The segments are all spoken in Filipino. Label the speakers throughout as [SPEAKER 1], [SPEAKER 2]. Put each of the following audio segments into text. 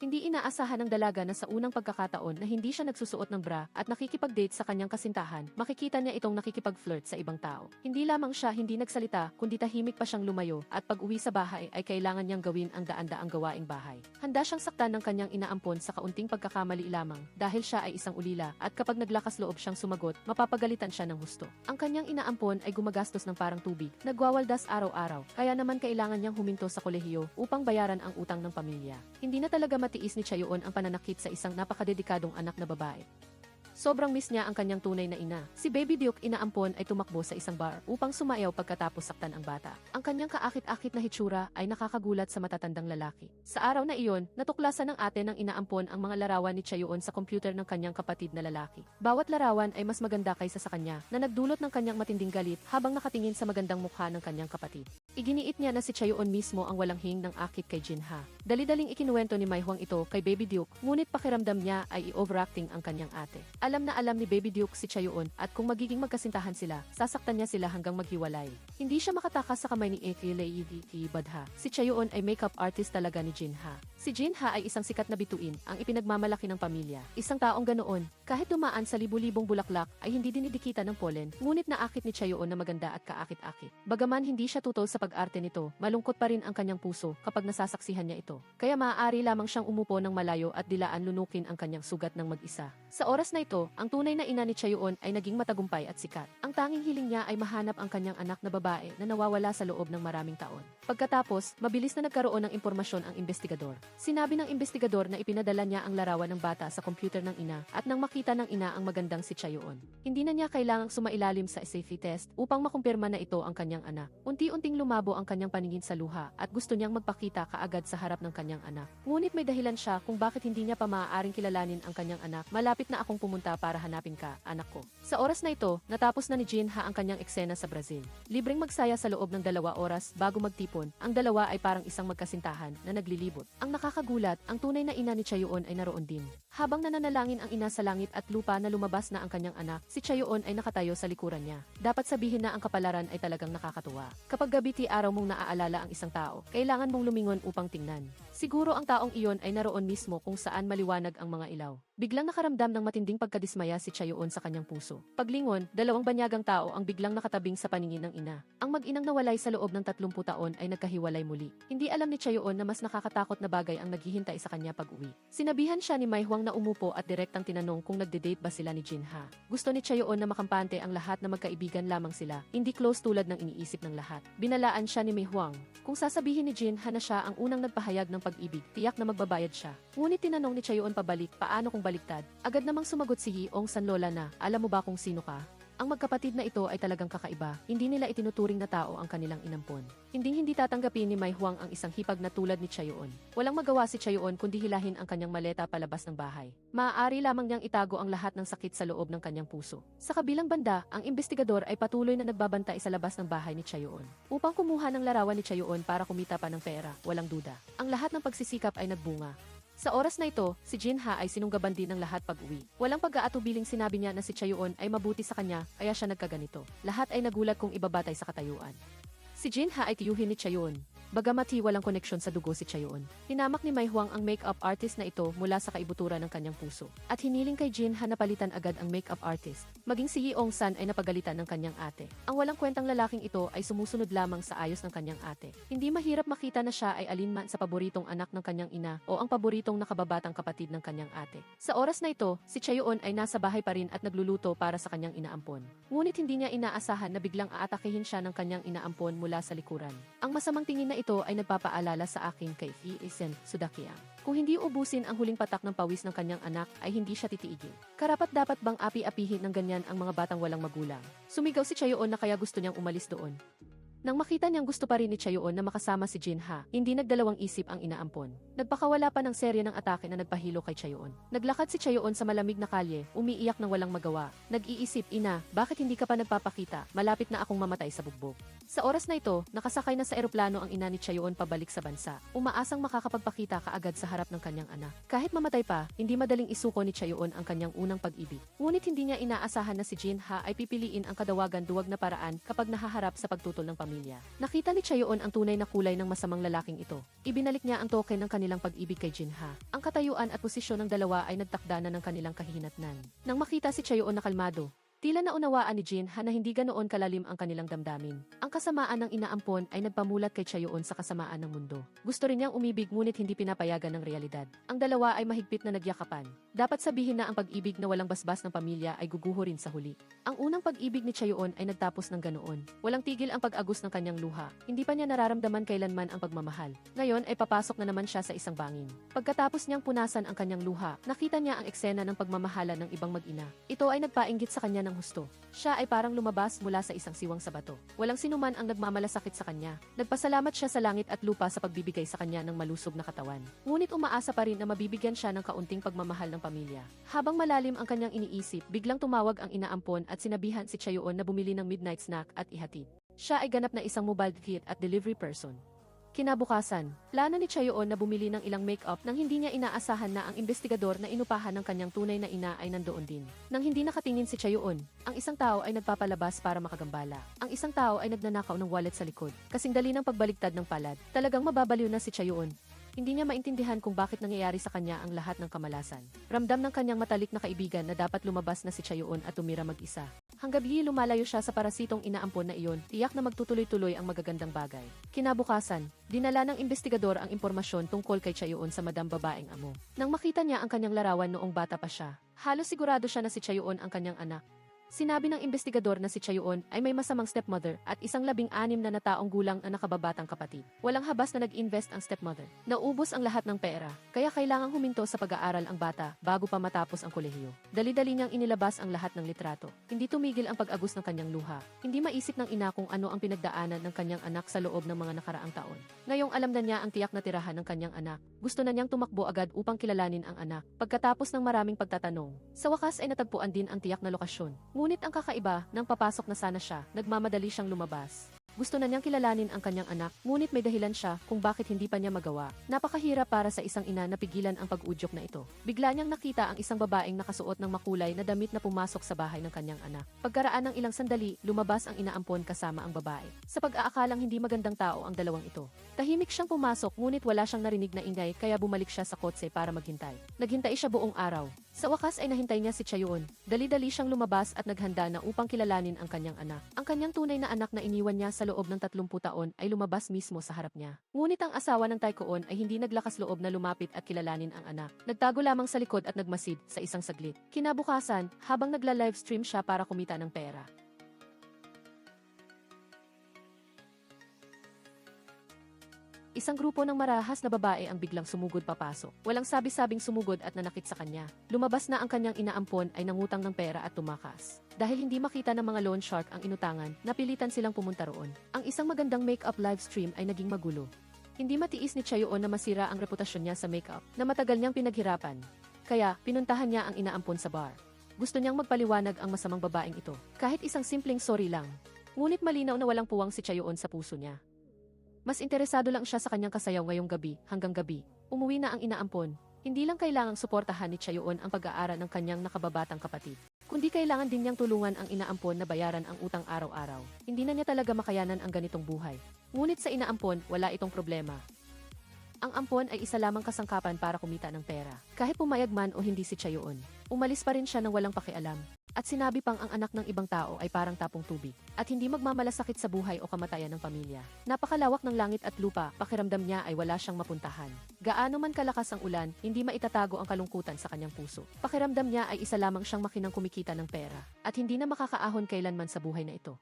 [SPEAKER 1] Hindi inaasahan ng dalaga na sa unang pagkakataon na hindi siya nagsusuot ng bra at nakikipag-date sa kanyang kasintahan, makikita niya itong nakikipag-flirt sa ibang tao. Hindi lamang siya hindi nagsalita, kundi tahimik pa siyang lumayo at pag-uwi sa bahay ay kailangan niyang gawin ang daan-daang gawaing bahay. Handa siyang saktan ng kanyang inaampon sa kaunting pagkakamali lamang dahil siya ay isang ulila at kapag naglakas loob siyang sumagot, mapapagalitan siya ng husto. Ang kanyang inaampon ay gumagastos ng parang tubig, nagwawaldas araw-araw, kaya naman kailangan niyang huminto sa kolehiyo upang bayaran ang utang ng pamilya. Hindi na talaga matiis ni Chayoon ang pananakit sa isang napakadedikadong anak na babae. Sobrang miss niya ang kanyang tunay na ina. Si Baby Duke inaampon ay tumakbo sa isang bar upang sumayaw pagkatapos saktan ang bata. Ang kanyang kaakit-akit na hitsura ay nakakagulat sa matatandang lalaki. Sa araw na iyon, natuklasan ng ate ng inaampon ang mga larawan ni Chayoon sa computer ng kanyang kapatid na lalaki. Bawat larawan ay mas maganda kaysa sa kanya na nagdulot ng kanyang matinding galit habang nakatingin sa magandang mukha ng kanyang kapatid. Iginiit niya na si Chayoon mismo ang walang hing ng akit kay Jinha. Dali-daling ikinuwento ni Maihwang ito kay Baby Duke, ngunit pakiramdam niya ay i-overacting ang kanyang ate. Alam na alam ni Baby Duke si Chayoon at kung magiging magkasintahan sila, sasaktan niya sila hanggang maghiwalay. Hindi siya makatakas sa kamay ni Eki Badha. Si Chayoon ay makeup artist talaga ni Jinha. Si Jinha ay isang sikat na bituin, ang ipinagmamalaki ng pamilya. Isang taong ganoon, kahit dumaan sa libu-libong bulaklak ay hindi dinidikita ng pollen, ngunit naakit ni Chayoon na maganda at kaakit-akit. Bagaman hindi siya tutol sa pag-arte nito, malungkot pa rin ang kanyang puso kapag nasasaksihan niya ito. Kaya maaari lamang siyang umupo ng malayo at dilaan lunukin ang kanyang sugat ng mag-isa. Sa oras na ito, ang tunay na ina ni Chayoon ay naging matagumpay at sikat. Ang tanging hiling niya ay mahanap ang kanyang anak na babae na nawawala sa loob ng maraming taon. Pagkatapos, mabilis na nagkaroon ng impormasyon ang investigador. Sinabi ng investigador na ipinadala niya ang larawan ng bata sa computer ng ina at nang makita ng ina ang magandang si Chayoon, hindi na niya kailangang sumailalim sa safety test upang makumpirma na ito ang kanyang anak. Unti-unting lumabo ang kanyang paningin sa luha at gusto niyang magpakita kaagad sa harap ng kanyang anak. Ngunit may dahilan siya kung bakit hindi niya pa maaaring kilalanin ang kanyang anak. Malapit na akong pumunta para hanapin ka, anak ko. Sa oras na ito, natapos na ni Jinha ang kanyang eksena sa Brazil. Libreng magsaya sa loob ng 2 oras bago magtipon, ang dalawa ay parang isang magkasintahan na naglilibot. Ang nakakagulat, ang tunay na ina ni Chayoon ay naroon din. Habang nananalangin ang ina sa langit at lupa na lumabas na ang kanyang anak, si Chayoon ay nakatayo sa likuran niya. Dapat sabihin na ang kapalaran ay talagang nakakatuwa. Kapag gabi araw mong naaalala ang isang tao, kailangan mong lumingon upang tingnan. Siguro ang taong iyon ay naroon mismo kung saan maliwanag ang mga ilaw. Biglang nakaramdam ng matinding pagkadismaya si Chayoon sa kanyang puso. Paglingon, 2 banyagang tao ang biglang nakatabing sa paningin ng ina. Ang mag-inang nawalay sa loob ng 30 taon ay nagkahiwalay muli. Hindi alam ni Chayoon na mas nakakatakot na bagay ang naghihintay sa kanya pag-uwi. Sinabihan siya ni Maihwang na umupo at direktang tinanong kung nagde-date ba sila ni Jinha. Gusto ni Chayoon na makampante ang lahat na magkaibigan lamang sila, hindi close tulad ng iniisip ng lahat. Binalaan siya ni Maihwang. Kung sasabihin ni Jinha na siya ang unang nagpahayag ng pag-ibig, tiyak na magbabayad siya. Ngunit tinanong ni Chayoon pabalik, paano kung baliktad? Agad namang sumagot si Yeong Sanlola na, alam mo ba kung sino ka? Ang magkapatid na ito ay talagang kakaiba, hindi nila itinuturing na tao ang kanilang inampon. Hindi tatanggapin ni Maihwang ang isang hipag na tulad ni Chayoon. Walang magawa si Chayoon kundi hilahin ang kanyang maleta palabas ng bahay. Maaari lamang niyang itago ang lahat ng sakit sa loob ng kanyang puso. Sa kabilang banda, ang investigador ay patuloy na nagbabantay sa labas ng bahay ni Chayoon upang kumuha ng larawan ni Chayoon para kumita pa ng pera, walang duda. Ang lahat ng pagsisikap ay nagbunga. Sa oras na ito, si Jinha ay sinunggaban din ng lahat pag-uwi. Walang pag-aatubiling sinabi niya na si Chayoon ay mabuti sa kanya, kaya siya nagkaganito. Lahat ay nagulat kung ibabatay sa katayuan. Si Jinha ay tiyuhin ni Chayoon. Bagamat walang koneksyon sa dugo si Chayoon, hinamak ni Maihwang ang makeup artist na ito mula sa kaibuturan ng kanyang puso. At hiniling kay Jinha na palitan agad ang makeup artist. Maging si Yeong San ay napagalitan ng kanyang ate. Ang walang kwentang lalaking ito ay sumusunod lamang sa ayos ng kanyang ate. Hindi mahirap makita na siya ay alinman sa paboritong anak ng kanyang ina o ang paboritong nakababatang kapatid ng kanyang ate. Sa oras na ito, si Chayoon ay nasa bahay pa rin at nagluluto para sa kanyang inaampon. Ngunit hindi niya inaasahan na biglang aatakihin siya ng kanyang inaampon mula sa likuran. Ang masamang tingin na ito ay nagpapaalala sa akin kay Isen Sudakiang. Kung hindi ubusin ang huling patak ng pawis ng kanyang anak ay hindi siya titiigil. Karapat-dapat bang api-apihin ng ganyan ang mga batang walang magulang? Sumigaw si Chayoon na kaya gusto niyang umalis doon. Nang makita niyang gusto pa rin ni Chayoon na makasama si Jinha, hindi nagdalawang isip ang inaampon. Nagpakawala pa ng serye ng atake na nagpahilo kay Chayoon. Naglakad si Chayoon sa malamig na kalye, umiiyak ng walang magawa. Nag-iisip, ina, bakit hindi ka pa nagpapakita? Malapit na akong mamatay sa bugbog. Sa oras na ito, nakasakay na sa eroplano ang ina ni Chayoon pabalik sa bansa. Umaasang makakapagpakita kaagad sa harap ng kanyang anak. Kahit mamatay pa, hindi madaling isuko ni Chayoon ang kanyang unang pag-ibig. Ngunit hindi niya inaasahan na si Jinha ay pipiliin ang kadawagan duwag na paraan kapag nahaharap sa pagtutol ng pamilya. pamilya. Nakita ni Chaeyoon ang tunay na kulay ng masamang lalaking ito. Ibinalik niya ang token ng kanilang pag-ibig kay Jinha. Ang katayuan at posisyon ng dalawa ay nagtakda na ng kanilang kahihinatnan. Nang makita si Chaeyoon na kalmado, tila naunawaan ni Jinha na hindi ganoon kalalim ang kanilang damdamin. Ang kasamaan ng inaampon ay nagpamulat kay Chaeyoon sa kasamaan ng mundo. Gusto rin niyang umibig ngunit hindi pinapayagan ng realidad. Ang dalawa ay mahigpit na nagyakapan. Dapat sabihin na ang pag-ibig na walang basbas ng pamilya ay guguho rin sa huli. Ang unang pag-ibig ni Chaeyoon ay nagtapos ng ganoon. Walang tigil ang pag-agos ng kanyang luha. Hindi pa niya nararamdaman kailanman ang pagmamahal. Ngayon ay papasok na naman siya sa isang bangin. Pagkatapos niyang punasan ang kanyang luha, nakita niya ang eksena ng pagmamahala ng ibang mag-ina. Ito ay nagpainggit sa kanya ng husto. Siya ay parang lumabas mula sa isang siwang sa bato. Walang sinuman ang nagmamalasakit sa kanya. Nagpasalamat siya sa langit at lupa sa pagbibigay sa kanya ng malusog na katawan. Ngunit umaasa pa rin na mabibigyan siya ng kaunting pagmamahal ng pamilya. Habang malalim ang kanyang iniisip, biglang tumawag ang inaampon at sinabihan si Chaeyoon na bumili ng midnight snack at ihatid. Siya ay ganap na isang mobile kit at delivery person. Kinabukasan, plano ni Chaeyoon na bumili ng ilang make-up nang hindi niya inaasahan na ang investigador na inupahan ng kanyang tunay na ina ay nandoon din. Nang hindi nakatingin si Chaeyoon, ang isang tao ay nagpapalabas para makagambala. Ang isang tao ay nagnanakaw ng wallet sa likod. Kasing dali ng pagbaligtad ng palad, talagang mababaliw na si Chaeyoon. Hindi niya maintindihan kung bakit nangyayari sa kanya ang lahat ng kamalasan. Ramdam ng kanyang matalik na kaibigan na dapat lumabas na si Chaeyoon at tumira mag-isa. Hanggang gabi lumalayo siya sa parasitong inaampon na iyon, tiyak na magtutuloy-tuloy ang magagandang bagay. Kinabukasan, dinala ng investigador ang impormasyon tungkol kay Chaeyoon sa madam babaeng amo. Nang makita niya ang kanyang larawan noong bata pa siya, halos sigurado siya na si Chaeyoon ang kanyang anak. Sinabi ng investigador na si Chaeyoon ay may masamang stepmother at isang 16 na taong gulang na nakababatang kapatid. Walang habas na nag-invest ang stepmother. Naubos ang lahat ng pera, kaya kailangang huminto sa pag-aaral ang bata bago pa matapos ang kolehiyo. Dali-dali niyang inilabas ang lahat ng litrato. Hindi tumigil ang pag-agos ng kanyang luha. Hindi maisip ng ina kung ano ang pinagdaanan ng kanyang anak sa loob ng mga nakaraang taon. Ngayong alam na niya ang tiyak na tirahan ng kanyang anak, gusto na niyang tumakbo agad upang kilalanin ang anak. Pagkatapos ng maraming pagtatanong, sa wakas ay natagpuan din ang tiyak na lokasyon. Ngunit ang kakaiba, nang papasok na sana siya, nagmamadali siyang lumabas. Gusto na niyang kilalanin ang kanyang anak, ngunit may dahilan siya kung bakit hindi pa niya magawa. Napakahirap para sa isang ina na pigilan ang pag-udyok na ito. Bigla niyang nakita ang isang babaeng nakasuot ng makulay na damit na pumasok sa bahay ng kanyang anak. Pagkaraan ng ilang sandali, lumabas ang inaampon kasama ang babae. Sa pag-aakalang hindi magandang tao ang dalawang ito. Tahimik siyang pumasok ngunit wala siyang narinig na ingay kaya bumalik siya sa kotse para maghintay. Naghintay siya buong araw. Sa wakas ay nahintay niya si Chaeyoon. Dali-dali siyang lumabas at naghanda na upang kilalanin ang kanyang anak. Ang kanyang tunay na anak na iniwan niya sa loob ng 30 taon ay lumabas mismo sa harap niya. Ngunit ang asawa ng Taekoon ay hindi naglakas loob na lumapit at kilalanin ang anak. Nagtago lamang sa likod at nagmasid sa isang saglit. Kinabukasan, habang nagla-livestream siya para kumita ng pera, isang grupo ng marahas na babae ang biglang sumugod papasok. Walang sabi-sabing sumugod at nanakit sa kanya. Lumabas na ang kanyang inaampon ay nangutang ng pera at tumakas. Dahil hindi makita ng mga loan shark ang inutangan, napilitan silang pumunta roon. Ang isang magandang make-up livestream ay naging magulo. Hindi matiis ni Chaeyoon na masira ang reputasyon niya sa make-up na matagal niyang pinaghirapan. Kaya, pinuntahan niya ang inaampon sa bar. Gusto niyang magpaliwanag ang masamang babaeng ito. Kahit isang simpleng sorry lang. Ngunit malinaw na walang puwang si Chaeyoon sa puso niya. Mas interesado lang siya sa kanyang kasayaw ngayong gabi, hanggang gabi. Umuwi na ang inaampon. Hindi lang kailangang suportahan ni Chaeyoon ang pag-aaral ng kanyang nakababatang kapatid, kundi kailangan din niyang tulungan ang inaampon na bayaran ang utang araw-araw. Hindi na niya talaga makayanan ang ganitong buhay. Ngunit sa inaampon, wala itong problema. Ang ampon ay isa lamang kasangkapan para kumita ng pera. Kahit pumayag man o hindi si Chaeyoon, umalis pa rin siya nang walang pakialam. At sinabi pang ang anak ng ibang tao ay parang tapong tubig, at hindi magmamalasakit sa buhay o kamatayan ng pamilya. Napakalawak ng langit at lupa, pakiramdam niya ay wala siyang mapuntahan. Gaano man kalakas ang ulan, hindi maitatago ang kalungkutan sa kanyang puso. Pakiramdam niya ay isa lamang siyang makinang kumikita ng pera, at hindi na makakaahon kailanman sa buhay na ito.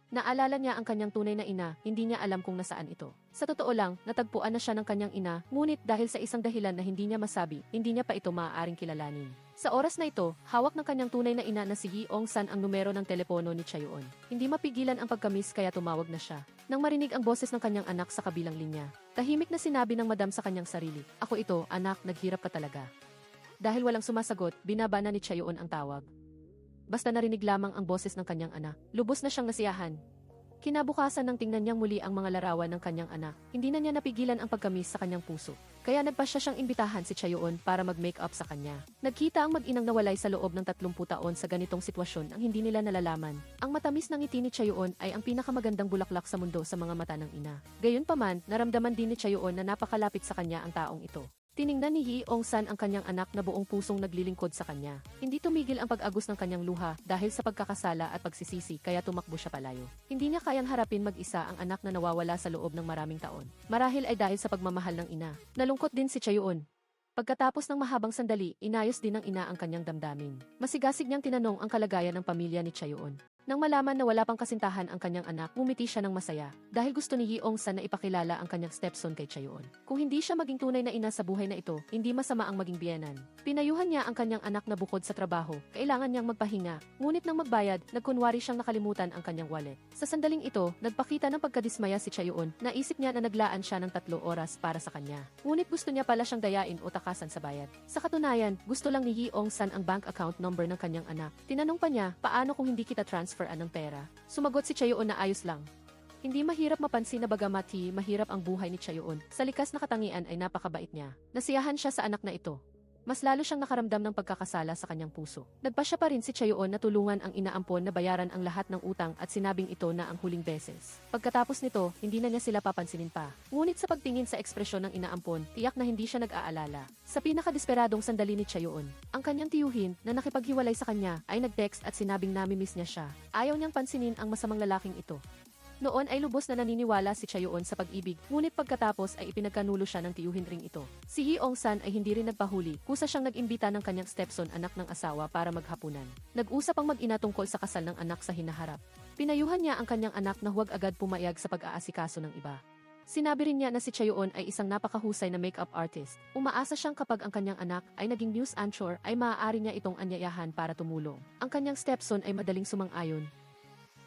[SPEAKER 1] Naalala niya ang kanyang tunay na ina, hindi niya alam kung nasaan ito. Sa totoo lang, natagpuan na siya ng kanyang ina, ngunit dahil sa isang dahilan na hindi niya masabi, hindi niya pa ito maaaring kilalanin. Sa oras na ito, hawak ng kanyang tunay na ina na si Yeong San ang numero ng telepono ni Chaeyoon. Hindi mapigilan ang pagkamis kaya tumawag na siya. Nang marinig ang boses ng kanyang anak sa kabilang linya, tahimik na sinabi ng madam sa kanyang sarili, "Ako ito, anak, naghirap ka talaga." Dahil walang sumasagot, binaba na ni Chaeyoon ang tawag. Basta narinig lamang ang boses ng kanyang anak, lubos na siyang nasiyahan. Kinabukasan nang tingnan niyang muli ang mga larawan ng kanyang anak, hindi na niya napigilan ang pagkamis sa kanyang puso. kaya nagpasya siyang imbitahan si Chayoon para mag-make-up sa kanya. Nagkita ang mag-inang nawalay sa loob ng 30 taon sa ganitong sitwasyon ang hindi nila nalalaman. Ang matamis ng ngiti ni Chayoon ay ang pinakamagandang bulaklak sa mundo sa mga mata ng ina. Gayunpaman, naramdaman din ni Chayoon na napakalapit sa kanya ang taong ito. Tiningnan ni Hee Ong-san ang kanyang anak na buong pusong naglilingkod sa kanya. Hindi tumigil ang pag-agos ng kanyang luha dahil sa pagkakasala at pagsisisi kaya tumakbo siya palayo. Hindi niya kayang harapin mag-isa ang anak na nawawala sa loob ng maraming taon. Marahil ay dahil sa pagmamahal ng ina. Nalungkot din si Chayoon. Pagkatapos ng mahabang sandali, inayos din ng ina ang kanyang damdamin. Masigasig niyang tinanong ang kalagayan ng pamilya ni Chayoon. Nang malaman na wala pang kasintahan ang kanyang anak, ngumiti siya ng masaya dahil gusto ni Hee Ong-san na ipakilala ang kanyang stepson kay Chayoon. Kung hindi siya maging tunay na ina sa buhay na ito, hindi masama ang maging biyenan. Pinayuhan niya ang kanyang anak na bukod sa trabaho, kailangan niyang magpahinga. Ngunit nang magbayad, nagkunwari siyang nakalimutan ang kanyang wallet. Sa sandaling ito, nagpakita ng pagkadismaya si Chayoon. Naisip niya na naglaan siya ng 3 oras para sa kanya. Ngunit gusto niya pala siyang dayain o takasan sa bayad. Sa katunayan, gusto lang ni Hee Ong-san ang bank account number ng kanyang anak. Tinanong pa niya, paano kung hindi kita transferan ng pera? Sumagot si Chayoon na ayos lang. Hindi mahirap mapansin na bagamat mahirap ang buhay ni Chayoon, sa likas na katangian ay napakabait niya. Nasiyahan siya sa anak na ito. Mas lalo siyang nakaramdam ng pagkakasala sa kanyang puso. Nagpasya pa rin si Chayoon na tulungan ang inaampon na bayaran ang lahat ng utang at sinabing ito na ang huling beses. Pagkatapos nito, hindi na niya sila papansinin pa. Ngunit sa pagtingin sa ekspresyon ng inaampon, tiyak na hindi siya nag-aalala. Sa pinakadesperadong sandali ni Chayoon, ang kanyang tiyuhin na nakipaghiwalay sa kanya ay nag-text at sinabing namimiss niya siya. Ayaw niyang pansinin ang masamang lalaking ito. Noon ay lubos na naniniwala si Chayoon sa pag-ibig, ngunit pagkatapos ay ipinagkanulo siya ng tiyuhin ring ito. Si Hee Ong-san ay hindi rin nagpahuli, kusa siyang nag-imbita ng kanyang stepson anak ng asawa para maghapunan. Nag-usap ang mag-ina tungkol sa kasal ng anak sa hinaharap. Pinayuhan niya ang kanyang anak na huwag agad pumayag sa pag-aasikaso ng iba. Sinabi rin niya na si Chayoon ay isang napakahusay na makeup artist. Umaasa siyang kapag ang kanyang anak ay naging news anchor ay maaari niya itong anyayahan para tumulong. Ang kanyang stepson ay madaling sumang-ayon.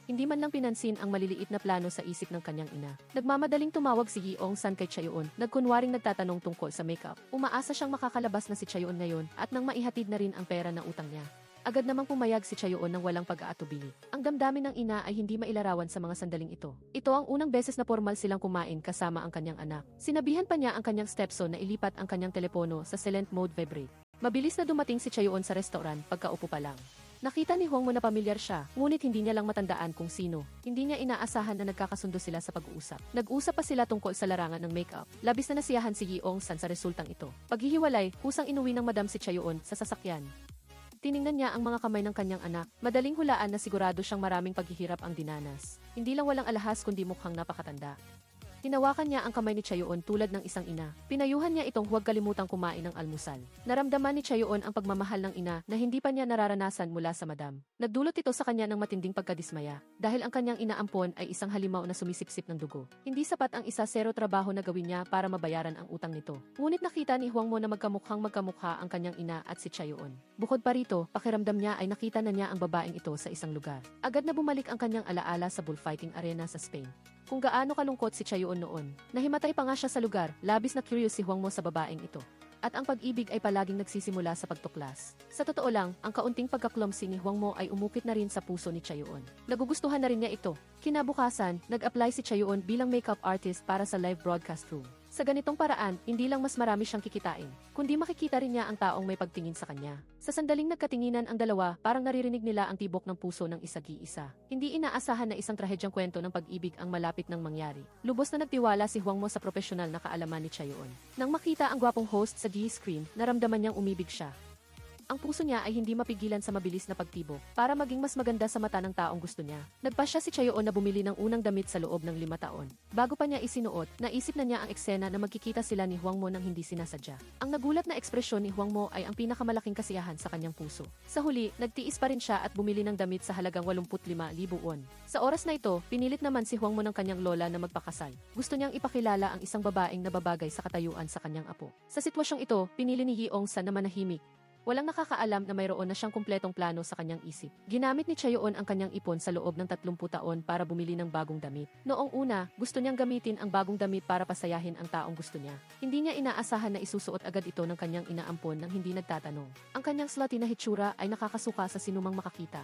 [SPEAKER 1] Hindi man lang pinansin ang maliliit na plano sa isip ng kanyang ina. Nagmamadaling tumawag si Hee Ong-san kay Chayoon, nagkunwaring nagtatanong tungkol sa makeup. Umaasa siyang makakalabas na si Chayoon ngayon at nang maihatid na rin ang pera na utang niya. Agad namang pumayag si Chayoon ng walang pag-aatubili. Ang damdamin ng ina ay hindi mailarawan sa mga sandaling ito. Ito ang unang beses na formal silang kumain kasama ang kanyang anak. Sinabihan pa niya ang kanyang stepson na ilipat ang kanyang telepono sa silent mode vibrate. Mabilis na dumating si Chayoon sa restaurant pagkaupo pa lang. Nakita ni Hwang Mo na pamilyar siya, ngunit hindi niya lang matandaan kung sino. Hindi niya inaasahan na nagkakasundo sila sa pag-uusap. Nag-usap pa sila tungkol sa larangan ng makeup. Labis na nasiyahan si Hee Ong-san sa resultang ito. Paghihiwalay, kusang inuwi ng madam si Chayoon sa sasakyan. Tiningnan niya ang mga kamay ng kanyang anak. Madaling hulaan na sigurado siyang maraming paghihirap ang dinanas. Hindi lang walang alahas kundi mukhang napakatanda. Hinawakan niya ang kamay ni Chayoon tulad ng isang ina. Pinayuhan niya itong huwag kalimutang kumain ng almusal. Naramdaman ni Chayoon ang pagmamahal ng ina na hindi pa niya nararanasan mula sa madam. Nagdulot ito sa kanya ng matinding pagkadismaya dahil ang kanyang inaampon ay isang halimaw na sumisipsip ng dugo. Hindi sapat ang isa zero trabaho na gawin niya para mabayaran ang utang nito. Ngunit nakita ni Hwang Mo na magkamukha ang kanyang ina at si Chayoon. Bukod pa rito, pakiramdam niya ay nakita na niya ang babaeng ito sa isang lugar. Agad na bumalik ang kanyang alaala sa bullfighting arena sa Spain. Kung gaano kalungkot si Chayoon noon. Nahimatay pa nga siya sa lugar, labis na curious si Hwang Mo sa babaeng ito. At ang pag-ibig ay palaging nagsisimula sa pagtuklas. Sa totoo lang, ang kaunting pagkaklomsi ni Hwang Mo ay umukit na rin sa puso ni Chayoon. Nagugustuhan na rin niya ito. Kinabukasan, nag-apply si Chayoon bilang makeup artist para sa live broadcast room. Sa ganitong paraan, hindi lang mas marami siyang kikitain, kundi makikita rin niya ang taong may pagtingin sa kanya. Sa sandaling nagkatinginan ang dalawa, parang naririnig nila ang tibok ng puso ng isa't-isa. Hindi inaasahan na isang trahedyang kwento ng pag-ibig ang malapit nang mangyari. Lubos na nagtiwala si Hwang Mo sa profesional na kaalaman ni Chayoon. Nang makita ang gwapong host sa D-screen, naramdaman niyang umibig siya. Ang puso niya ay hindi mapigilan sa mabilis na pagtibok para maging mas maganda sa mata ng taong gusto niya. Nagpasya si Chayoon na bumili ng unang damit sa loob ng 5 taon. Bago pa niya isinuot, naisip na niya ang eksena na magkikita sila ni Hwang Mo nang hindi sinasadya. Ang nagulat na ekspresyon ni Hwang Mo ay ang pinakamalaking kasiyahan sa kanyang puso. Sa huli, nagtiis pa rin siya at bumili ng damit sa halagang 85,000 won. Sa oras na ito, pinilit naman si Hwang Mo ng kanyang lola na magpakasal. Gusto niyang ipakilala ang isang babaeng nababagay sa katayuan sa kanyang apo. Sa sitwasyong ito, pinili ni Hee Ong-san na manahimik. Walang nakakaalam na mayroon na siyang kumpletong plano sa kanyang isip. Ginamit ni Chayoon ang kanyang ipon sa loob ng 30 taon para bumili ng bagong damit. Noong una, gusto niyang gamitin ang bagong damit para pasayahin ang taong gusto niya. Hindi niya inaasahan na isusuot agad ito ng kanyang inaampon nang hindi nagtatanong. Ang kanyang slutty na hitsura ay nakakasuka sa sinumang makakita.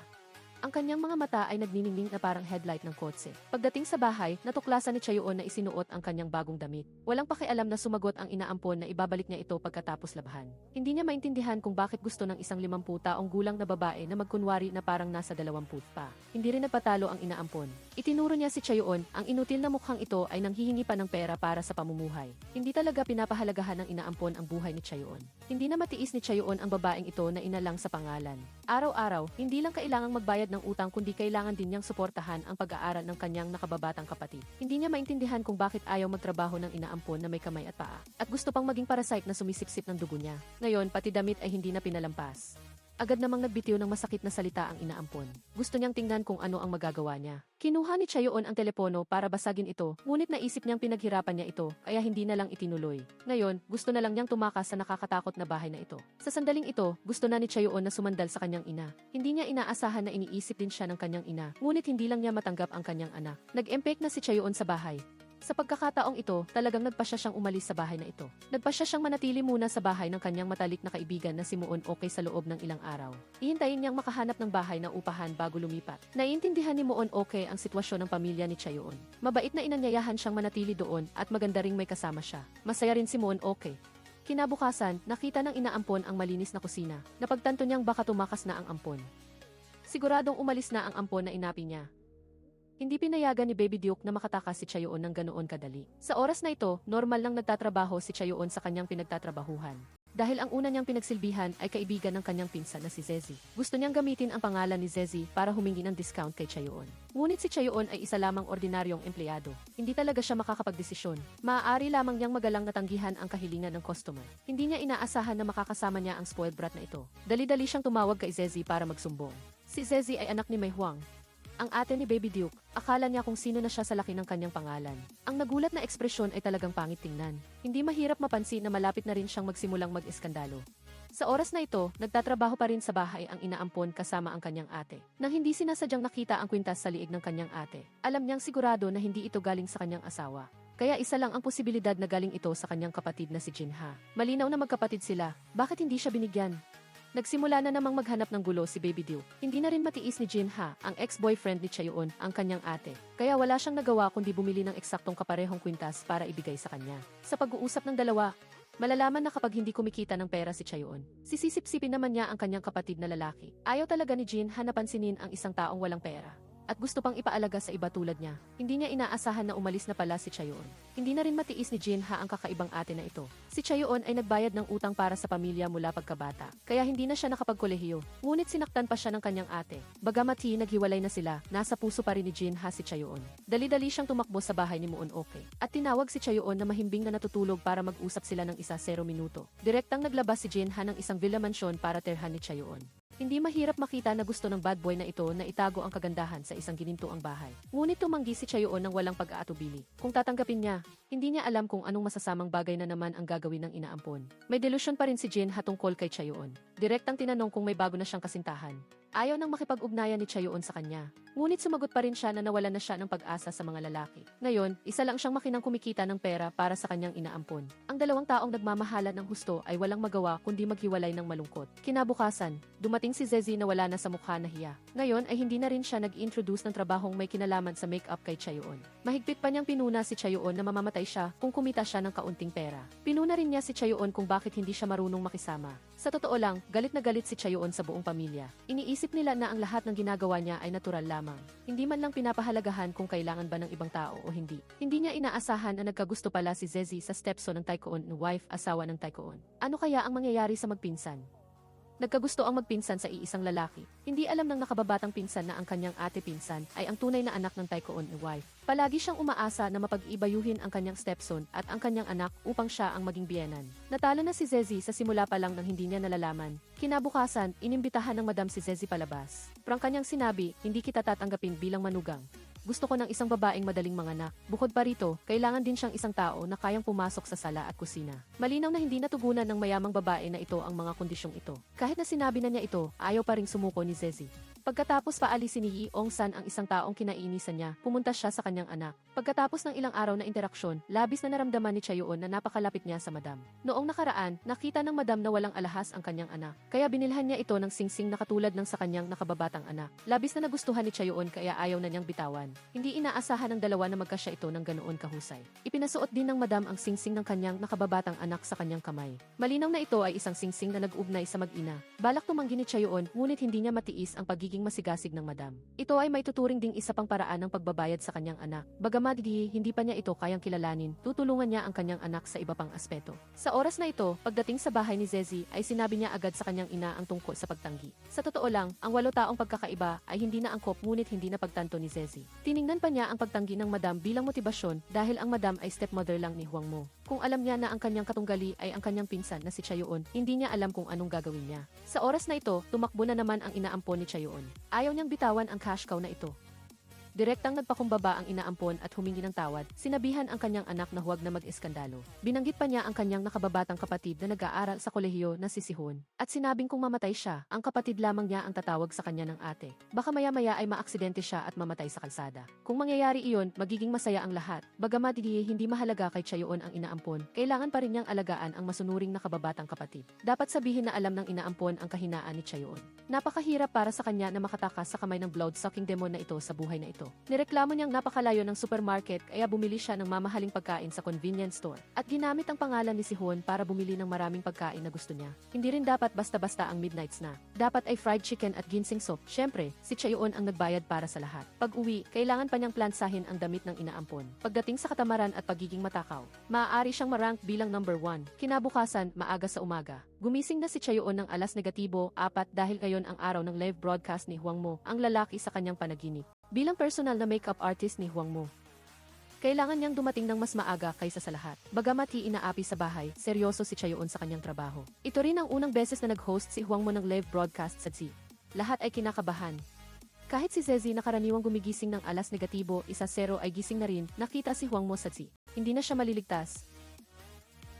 [SPEAKER 1] Ang kanyang mga mata ay nagniningning na parang headlight ng kotse. Pagdating sa bahay, natuklasan ni Chayoon na isinuot ang kanyang bagong damit. Walang pakialam na sumagot ang inaampon na ibabalik niya ito pagkatapos labahan. Hindi niya maintindihan kung bakit gusto ng isang 50 taong gulang na babae na magkunwari na parang nasa 20 pa. Hindi rin nagpatalo ang inaampon. Itinuro niya si Chayoon, ang inutil na mukhang ito ay nanghihingi pa ng pera para sa pamumuhay. Hindi talaga pinapahalagahan ng inaampon ang buhay ni Chayoon. Hindi na matiis ni Chayoon ang babaeng ito na inalang sa pangalan. Araw-araw, hindi lang kailangang magbayad ng utang kundi kailangan din niyang suportahan ang pag-aaral ng kanyang nakababatang kapatid. Hindi niya maintindihan kung bakit ayaw magtrabaho ng inaampon na may kamay at paa. At gusto pang maging parasite na sumisipsip ng dugo niya. Ngayon, pati damit ay hindi na pinalampas. Agad namang nagbitiw ng masakit na salita ang inaampon. Gusto niyang tingnan kung ano ang magagawa niya. Kinuha ni Chayoon ang telepono para basagin ito, ngunit naisip niyang pinaghirapan niya ito, kaya hindi na lang itinuloy. Ngayon, gusto na lang niyang tumakas sa nakakatakot na bahay na ito. Sa sandaling ito, gusto na ni Chayoon na sumandal sa kanyang ina. Hindi niya inaasahan na iniisip din siya ng kanyang ina, ngunit hindi lang niya matanggap ang kanyang anak. Nag-empake na si Chayoon sa bahay. Sa pagkakataong ito, talagang nagpasya siyang umalis sa bahay na ito. Nagpasya siyang manatili muna sa bahay ng kanyang matalik na kaibigan na si Moon Okay sa loob ng ilang araw. Ihintayin niyang makahanap ng bahay na upahan bago lumipat. Naiintindihan ni Moon Okay ang sitwasyon ng pamilya ni Chayoon. Mabait na inanyayahan siyang manatili doon at maganda ring may kasama siya. Masaya rin si Moon Okay. Kinabukasan, nakita ng inaampon ang malinis na kusina. Napagtanto niyang baka tumakas na ang ampon. Siguradong umalis na ang ampon na inapi niya. Hindi pinayagan ni Baby Duke na makatakas si Chayoon ng ganoon kadali. Sa oras na ito, normal lang nagtatrabaho si Chayoon sa kanyang pinagtatrabahuhan. Dahil ang una niyang pinagsilbihan ay kaibigan ng kanyang pinsan na si Zezi. Gusto niyang gamitin ang pangalan ni Zezi para humingi ng discount kay Chayoon. Ngunit si Chayoon ay isa lamang ordinaryong empleyado. Hindi talaga siya makakapagdesisyon. Maaari lamang niyang magalang natanggihan ang kahilingan ng customer. Hindi niya inaasahan na makakasama niya ang spoiled brat na ito. Dali-dali siyang tumawag kay Zezi para magsumbong. Si Zezi ay anak ni Mei Huang, ang ate ni Baby Duke. Akala niya kung sino na siya sa laki ng kanyang pangalan. Ang nagulat na ekspresyon ay talagang pangit tingnan. Hindi mahirap mapansin na malapit na rin siyang magsimulang mag-eskandalo. Sa oras na ito, nagtatrabaho pa rin sa bahay ang inaampon kasama ang kanyang ate. Nang hindi sinasadyang nakita ang kwintas sa liig ng kanyang ate, alam niyang sigurado na hindi ito galing sa kanyang asawa. Kaya isa lang ang posibilidad na galing ito sa kanyang kapatid na si Jinha. Malinaw na magkapatid sila, bakit hindi siya binigyan? Nagsimula na namang maghanap ng gulo si Baby Duke. Hindi na rin matiis ni Jinha, ang ex-boyfriend ni Chayoon, ang kanyang ate. Kaya wala siyang nagawa kundi bumili ng eksaktong kaparehong kwintas para ibigay sa kanya. Sa pag-uusap ng dalawa, malalaman na kapag hindi kumikita ng pera si Chayoon, sisisip-sipin naman niya ang kanyang kapatid na lalaki. Ayaw talaga ni Jinha na pansinin ang isang taong walang pera. At gusto pang ipaalaga sa iba tulad niya. Hindi niya inaasahan na umalis na pala si Chayoon. Hindi na rin matiis ni Jinha ang kakaibang ate na ito. Si Chayoon ay nagbayad ng utang para sa pamilya mula pagkabata, kaya hindi na siya nakapagkolehiyo. Ngunit sinaktan pa siya ng kanyang ate. Bagamat naghiwalay na sila, nasa puso pa rin ni Jinha si Chayoon. Dali-dali siyang tumakbo sa bahay ni Moon Okay. At tinawag si Chayoon na mahimbing na natutulog para mag-usap sila ng 0 minuto. Direktang naglabas si Jinha ng isang villa mansion para terhan ni Chayoon. Hindi mahirap makita na gusto ng bad boy na ito na itago ang kagandahan sa isang ginintuang bahay. Ngunit tumanggi si Chayoon ng walang pag-aatubili. Kung tatanggapin niya, hindi niya alam kung anong masasamang bagay na naman ang gagawin ng inaampon. May delusyon pa rin si Jinha tungkol kay Chayoon. Direktang tinanong kung may bago na siyang kasintahan. Ayaw nang makipag-ugnayan ni Chayoon sa kanya. Ngunit sumagot pa rin siya na nawalan na siya ng pag-asa sa mga lalaki. Ngayon, isa lang siyang makinang kumikita ng pera para sa kanyang inaampon. Ang dalawang taong nagmamahalan ng husto ay walang magawa kundi maghiwalay ng malungkot. Kinabukasan, dumating si Zezi na wala na sa mukha na hiya. Ngayon ay hindi na rin siya nag-introduce ng trabahong may kinalaman sa make-up kay Chayoon. Mahigpit pa niyang pinuna si Chayoon na mamamatay siya kung kumita siya ng kaunting pera. Pinuna rin niya si Chayoon kung bakit hindi siya marunong makisama. Sa totoo lang, galit na galit si Chayoon sa buong pamilya. Iniisip nila na ang lahat ng ginagawa niya ay natural lamang. Hindi man lang pinapahalagahan kung kailangan ba ng ibang tao o hindi. Hindi niya inaasahan na nagkagusto pala si Zezi sa stepson ng Taekoon na wife, asawa ng Taekoon. Ano kaya ang mangyayari sa magpinsan? Nagkagusto ang magpinsan sa iisang lalaki. Hindi alam ng nakababatang pinsan na ang kanyang ate pinsan ay ang tunay na anak ng Taekoon na wife. Palagi siyang umaasa na mapag-ibayuhin ang kanyang stepson at ang kanyang anak upang siya ang maging biyenan. Natalo na si Zezi sa simula pa lang nang hindi niya nalalaman. Kinabukasan, inimbitahan ng madam si Zezi palabas. Prang kanyang sinabi, hindi kita tatanggapin bilang manugang. Gusto ko ng isang babaeng madaling manganak. Bukod pa rito, kailangan din siyang isang tao na kayang pumasok sa sala at kusina. Malinaw na hindi natugunan ng mayamang babae na ito ang mga kondisyong ito. Kahit na sinabi na niya ito, ayaw pa ring sumuko ni Zezi. Pagkatapos paalisin ni Yi Ong-san ang isang taong kinainisan niya, pumunta siya sa kanyang anak. Pagkatapos ng ilang araw na interaksyon, labis na naramdaman ni Chaeyoon na napakalapit niya sa madam. Noong nakaraan, nakita ng madam na walang alahas ang kanyang anak, kaya binilhan niya ito ng singsing na katulad ng sa kanyang nakababatang anak. Labis na nagustuhan ni Chaeyoon kaya ayaw na niyang bitawan. Hindi inaasahan ng dalawa na magkasya ito ng ganoon kahusay. Ipinasuot din ng madam ang singsing ng kanyang nakababatang anak sa kanyang kamay. Malinaw na ito ay isang singsing na nag-ugnay sa mag-ina. Balak tumanggi ni Chaeyoon, ngunit hindi niya matiis ang pagiging masigasig ng madam. Ito ay may tuturing ding isa pang paraan ng pagbabayad sa kanyang anak. Bagamat hindi pa niya ito kayang kilalanin, tutulungan niya ang kanyang anak sa iba pang aspeto. Sa oras na ito, pagdating sa bahay ni Zezi, ay sinabi niya agad sa kanyang ina ang tungkol sa pagtanggi. Sa totoo lang, ang 8 taong pagkakaiba ay hindi na angkop ngunit hindi na pagtanto ni Zezi. Tiningnan pa niya ang pagtanggi ng madam bilang motibasyon dahil ang madam ay stepmother lang ni Hwang Mo. Kung alam niya na ang kanyang katunggali ay ang kanyang pinsan na si Chaeyoon, hindi niya alam kung anong gagawin niya. Sa oras na ito, tumakbo na naman ang inaampon ni Chaeyoon. Ayaw niyang bitawan ang cash cow na ito. Direktang nagpakumbaba ang inaampon at humingi ng tawad, sinabihan ang kanyang anak na huwag na mag-eskandalo. Binanggit pa niya ang kanyang nakababatang kapatid na nag-aaral sa kolehiyo na si Sihon. At sinabing kung mamatay siya, ang kapatid lamang niya ang tatawag sa kanya ng ate. Baka maya-maya ay maaksidente siya at mamatay sa kalsada. Kung mangyayari iyon, magiging masaya ang lahat. Bagamat hindi mahalaga kay Chaeyoon ang inaampon, kailangan pa rin niyang alagaan ang masunuring nakababatang kapatid. Dapat sabihin na alam ng inaampon ang kahinaan ni Chaeyoon. Napakahirap para sa kanya na makatakas sa kamay ng blood-sucking demon na ito sa buhay na ito. Nireklamo niyang napakalayo ng supermarket kaya bumili siya ng mamahaling pagkain sa convenience store at ginamit ang pangalan ni Sihon para bumili ng maraming pagkain na gusto niya. Hindi rin dapat basta-basta ang midnight snack. Dapat ay fried chicken at ginseng soup. Syempre, si Chaeyoon ang nagbayad para sa lahat. Pag-uwi, kailangan pa niyang plansahin ang damit ng inaampon. Pagdating sa katamaran at pagiging matakaw, maaari siyang marank bilang number 1. Kinabukasan, maaga sa umaga. Gumising na si Chaeyoon ng alas negatibo 4 dahil ngayon ang araw ng live broadcast ni Hwang Mo, ang lalaki sa kanyang panaginip. Bilang personal na makeup artist ni Hwang Mo, kailangan niyang dumating ng mas maaga kaysa sa lahat. Bagamat inaapi sa bahay, seryoso si Chaeyoon sa kanyang trabaho. Ito rin ang unang beses na nag-host si Hwang Mo ng live broadcast sa Z. Lahat ay kinakabahan. Kahit si Zezi na karaniwang gumigising ng alas negatibo 1-0 ay gising na rin, nakita si Hwang Mo sa Z. Hindi na siya maliligtas.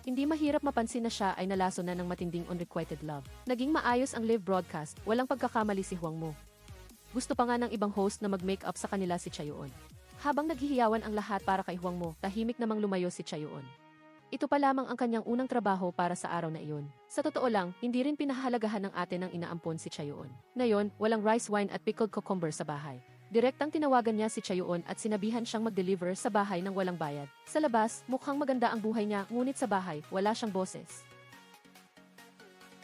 [SPEAKER 1] Hindi mahirap mapansin na siya ay nalaso na ng matinding unrequited love. Naging maayos ang live broadcast, walang pagkakamali si Hwang Mo. Gusto pa nga ng ibang host na mag-make up sa kanila si Chaeyoon. Habang naghihiyawan ang lahat para kay Hwang Mo, tahimik namang lumayo si Chaeyoon. Ito pa lamang ang kanyang unang trabaho para sa araw na iyon. Sa totoo lang, hindi rin pinahahalagahan ng ate ng inaampon si Chaeyoon. Ngayon, walang rice wine at pickled cucumber sa bahay. Direktang tinawagan niya si Chaeyoon at sinabihan siyang mag-deliver sa bahay ng walang bayad. Sa labas, mukhang maganda ang buhay niya, ngunit sa bahay, wala siyang boses.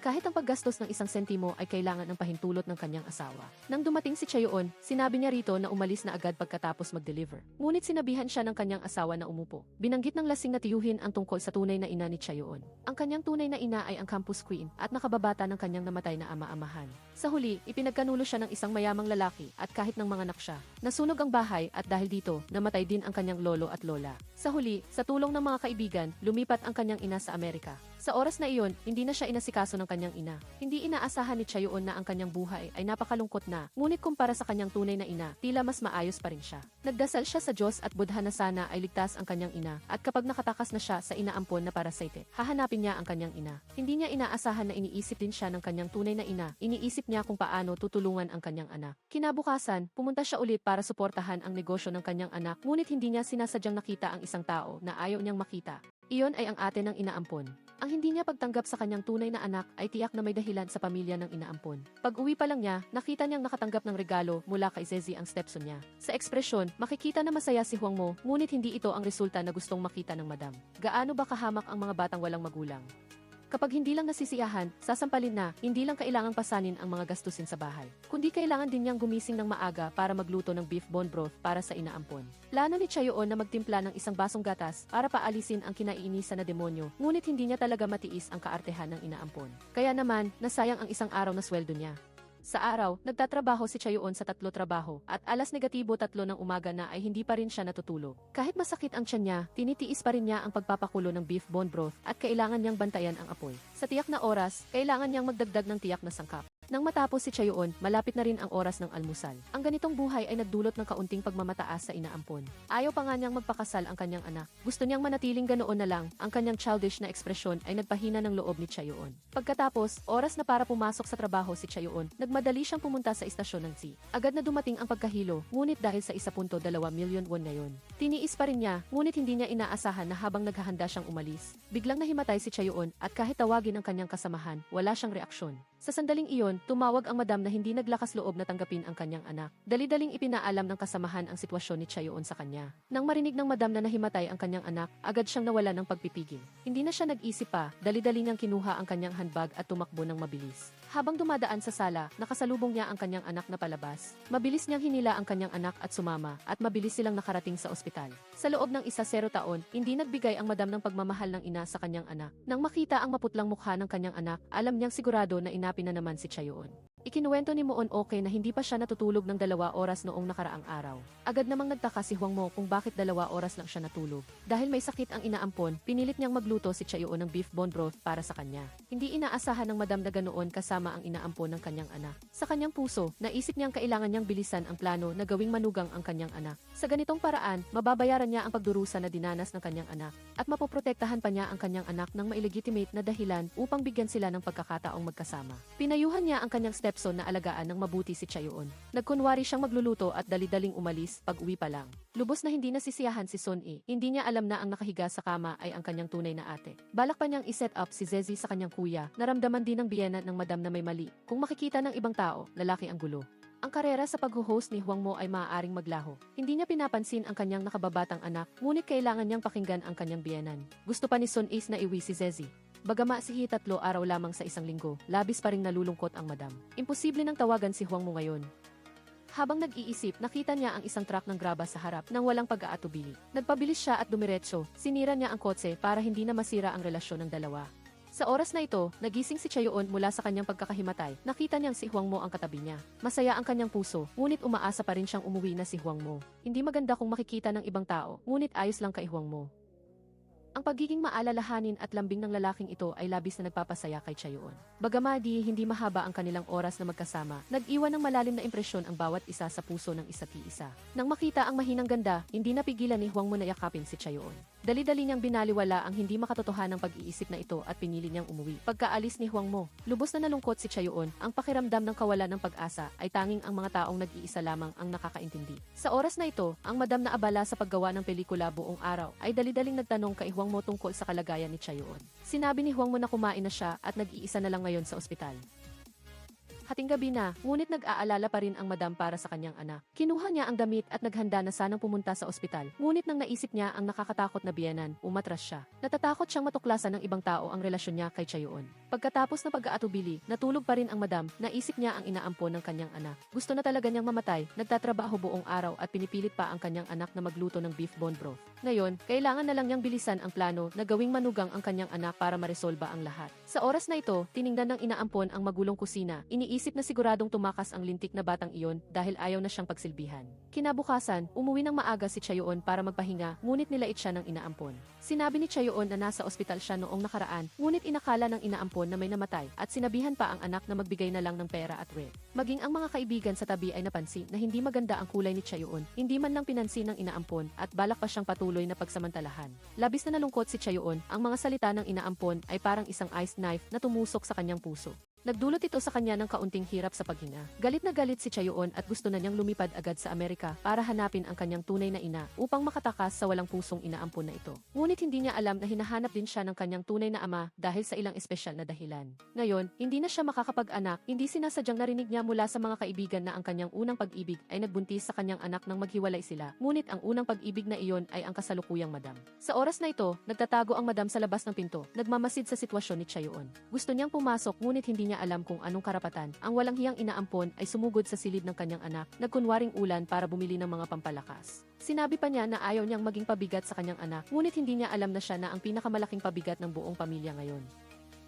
[SPEAKER 1] Kahit ang paggastos ng 1 sentimo ay kailangan ng pahintulot ng kanyang asawa. Nang dumating si Chaeyoon, sinabi niya rito na umalis na agad pagkatapos mag-deliver. Ngunit sinabihan siya ng kanyang asawa na umupo. Binanggit ng lasing na tiyuhin ang tungkol sa tunay na ina ni Chaeyoon. Ang kanyang tunay na ina ay ang campus queen at nakababata ng kanyang namatay na ama-amahan. Sa huli, ipinagkanulo siya ng isang mayamang lalaki at kahit ng mga anak siya. Nasunog ang bahay at dahil dito, namatay din ang kanyang lolo at lola. Sa huli, sa tulong ng mga kaibigan, lumipat ang kanyang ina sa Amerika. Sa oras na iyon, hindi na siya inasikaso ng kanyang ina. Hindi inaasahan ni Chaeyoon na ang kanyang buhay ay napakalungkot na, ngunit kumpara sa kanyang tunay na ina, tila mas maayos pa rin siya. Nagdasal siya sa Diyos at Buddha na sana ay ligtas ang kanyang ina, at kapag nakatakas na siya sa inaampon na parasite, hahanapin niya ang kanyang ina. Hindi niya inaasahan na iniisip din siya ng kanyang tunay na ina, iniisip niya kung paano tutulungan ang kanyang anak. Kinabukasan, pumunta siya ulit para suportahan ang negosyo ng kanyang anak, ngunit hindi niya sinasadyang nakita ang isang tao na ayaw niyang makita. Iyon ay ang ate ng inaampon. Ang hindi niya pagtanggap sa kanyang tunay na anak ay tiyak na may dahilan sa pamilya ng inaampon. Pag-uwi pa lang niya, nakita niyang nakatanggap ng regalo mula kay Zezi ang stepson niya. Sa ekspresyon, makikita na masaya si Hwang Mo, ngunit hindi ito ang resulta na gustong makita ng madam. Gaano ba kahamak ang mga batang walang magulang? Kapag hindi lang nasisiyahan, sasampalin na, hindi lang kailangang pasanin ang mga gastusin sa bahay. Kundi kailangan din niyang gumising ng maaga para magluto ng beef bone broth para sa inaampon. Plano ni Chaeyoon na magtimpla ng isang basong gatas para paalisin ang kinaiinisan na demonyo, ngunit hindi niya talaga matiis ang kaartehan ng inaampon. Kaya naman, nasayang ang isang araw na sweldo niya. Sa araw, nagtatrabaho si Chaeyoon sa 3 trabaho at alas negatibo 3 ng umaga na ay hindi pa rin siya natutulog. Kahit masakit ang tiyan niya, tinitiis pa rin niya ang pagpapakulo ng beef bone broth at kailangan niyang bantayan ang apoy. Sa tiyak na oras, kailangan niyang magdagdag ng tiyak na sangkap. Nang matapos si Chayoon, malapit na rin ang oras ng almusal. Ang ganitong buhay ay nagdulot ng kaunting pagmamataas sa inaampon. Ayaw pa nga niyang magpakasal ang kanyang anak. Gusto niyang manatiling ganoon na lang. Ang kanyang childish na ekspresyon ay nagpahina ng loob ni Chayoon. Pagkatapos, oras na para pumasok sa trabaho si Chayoon, nagmadali siyang pumunta sa istasyon ng T. Agad na dumating ang pagkahilo, ngunit dahil sa 1.2 milyon won ngayon. Tiniis pa rin niya, ngunit hindi niya inaasahan na habang naghahanda siyang umalis, biglang nahimatay si Chayoon at kahit tawagin ang kanyang kasamahan, wala siyang reaksyon. Sa sandaling iyon, tumawag ang madam na hindi naglakas loob na tanggapin ang kanyang anak. Dali-daling ipinaalam ng kasamahan ang sitwasyon ni Chayoon sa kanya. Nang marinig ng madam na nahimatay ang kanyang anak, agad siyang nawala ng pagpipigil. Hindi na siya nag-isip pa, dali-dali niyang kinuha ang kanyang handbag at tumakbo ng mabilis. Habang dumadaan sa sala, nakasalubong niya ang kanyang anak na palabas. Mabilis niyang hinila ang kanyang anak at sumama, at mabilis silang nakarating sa ospital. Sa loob ng 10 taon, hindi nagbigay ang madam ng pagmamahal ng ina sa kanyang anak. Nang makita ang maputlang mukha ng kanyang anak, alam niyang sigurado na inapin na naman si Chayoon. Ikinuwento ni Moon Okay na hindi pa siya natutulog ng 2 oras noong nakaraang araw. Agad namang nagtaka si Hwang Mo kung bakit 2 oras lang siya natulog. Dahil may sakit ang inaampon, pinilit niyang magluto si Chayoon ng beef bone broth para sa kanya. Hindi inaasahan ng madam na ganoon kasama ang inaampon ng kanyang anak. Sa kanyang puso, naisip niyang kailangan niyang bilisan ang plano na gawing manugang ang kanyang anak. Sa ganitong paraan, mababayaran niya ang pagdurusa na dinanas ng kanyang anak at mapoprotektahan pa niya ang kanyang anak ng maillegitimate na dahilan upang bigyan sila ng pagkakataong magkasama. Pinayuhan niya ang kanyang stepson na alagaan ng mabuti si Chayoon. Nagkunwari siyang magluluto at dali-daling umalis pag-uwi pa lang. Lubos na hindi nasisiyahan si Sun-e. Hindi niya alam na ang nakahiga sa kama ay ang kanyang tunay na ate. Balak pa niyang iset up si Zezi sa kanyang kuya. Naramdaman din ng biyena ng madam na may mali. Kung makikita ng ibang tao, lalaki ang gulo. Ang karera sa pag-host ni Hwang Mo ay maaaring maglaho. Hindi niya pinapansin ang kanyang nakababatang anak, ngunit kailangan niyang pakinggan ang kanyang biyenan. Gusto pa ni Sun-e na iwi si Zezi. Bagama si 3 araw lamang sa 1 linggo, labis pa ring nalulungkot ang madam. Imposible nang tawagan si Hwang Mo ngayon. Habang nag-iisip, nakita niya ang isang truck ng graba sa harap nang walang pag-aatubili. Nagpabilis siya at dumiretso, sinira niya ang kotse para hindi na masira ang relasyon ng dalawa. Sa oras na ito, nagising si Chayoon mula sa kanyang pagkakahimatay. Nakita niyang si Hwang Mo ang katabi niya. Masaya ang kanyang puso, ngunit umaasa pa rin siyang umuwi na si Hwang Mo. Hindi maganda kung makikita ng ibang tao, ngunit ayos lang kay Hwang Mo. Ang pagiging maalalahanin at lambing ng lalaking ito ay labis na nagpapasaya kay Chayoon. Bagamadi hindi mahaba ang kanilang oras na magkasama, nag-iwan ng malalim na impresyon ang bawat isa sa puso ng isa't isa. Nang makita ang mahinang ganda, hindi napigilan ni Hwang Mo na yakapin si Chayoon. Dali-dali niyang binaliwala ang hindi makatotohanang pag-iisip na ito at pinili niyang umuwi. Pagkaalis ni Hwang Mo, lubos na nalungkot si Chayoon. Ang pakiramdam ng kawalan ng pag-asa ay tanging ang mga taong nag-iisa lamang ang nakakaintindi. Sa oras na ito, ang madam na abala sa paggawa ng pelikula buong araw ay dali-daling nagtanong kay Hwang Mo tungkol sa kalagayan ni Chayoon. Sinabi ni Hwang Mo na kumain na siya at nag-iisa na lang ngayon sa ospital. Hating gabi na, ngunit nag-aalala pa rin ang madam para sa kanyang anak. Kinuha niya ang damit at naghanda na sanang pumunta sa ospital. Ngunit nang naisip niya ang nakakatakot na biyenan, umatras siya. Natatakot siyang matuklasan ng ibang tao ang relasyon niya kay Chayoon. Pagkatapos ng pag-aatubili, natulog pa rin ang madam, naisip niya ang inaampon ng kanyang anak. Gusto na talaga niyang mamatay, nagtatrabaho buong araw at pinipilit pa ang kanyang anak na magluto ng beef bone broth. Ngayon, kailangan na lang niyang bilisan ang plano na gawing manugang ang kanyang anak para maresolba ang lahat. Sa oras na ito, tiningnan ng inaampon ang magulong kusina. Iniisip na siguradong tumakas ang lintik na batang iyon dahil ayaw na siyang pagsilbihan. Kinabukasan, umuwi ng maaga si Chayoon para magpahinga, ngunit nilait siya ng inaampon. Sinabi ni Chayoon na nasa ospital siya noong nakaraan, ngunit inakala ng inaampon na may namatay at sinabihan pa ang anak na magbigay na lang ng pera at rent. Maging ang mga kaibigan sa tabi ay napansin na hindi maganda ang kulay ni Chayoon, hindi man lang pinansin ng inaampon at balak pa siyang patuloy na pagsamantalahan. Labis na nalungkot si Chayoon, ang mga salita ng inaampon ay parang isang iced knife na tumusok sa kanyang puso. Nagdulot ito sa kanya ng kaunting hirap sa paghinga. Galit na galit si Chayoon at gusto na niyang lumipad agad sa Amerika para hanapin ang kanyang tunay na ina upang makatakas sa walang pusong inaampon na ito. Ngunit hindi niya alam na hinahanap din siya ng kanyang tunay na ama dahil sa ilang espesyal na dahilan. Ngayon, hindi na siya makakapag-anak, hindi sinasadyang narinig niya mula sa mga kaibigan na ang kanyang unang pag-ibig ay nagbuntis sa kanyang anak nang maghiwalay sila. Ngunit ang unang pag-ibig na iyon ay ang kasalukuyang madam. Sa oras na ito, nagtatago ang madam sa labas ng pinto, nagmamasid sa sitwasyon ni Chayoon. Gusto niyang pumasok ngunit hindi niya alam kung anong karapatan. Ang walang hiyang inaampon ay sumugod sa silid ng kanyang anak, nagkunwaring ulan para bumili ng mga pampalakas. Sinabi pa niya na ayaw niyang maging pabigat sa kanyang anak, ngunit hindi niya alam na siya na ang pinakamalaking pabigat ng buong pamilya ngayon.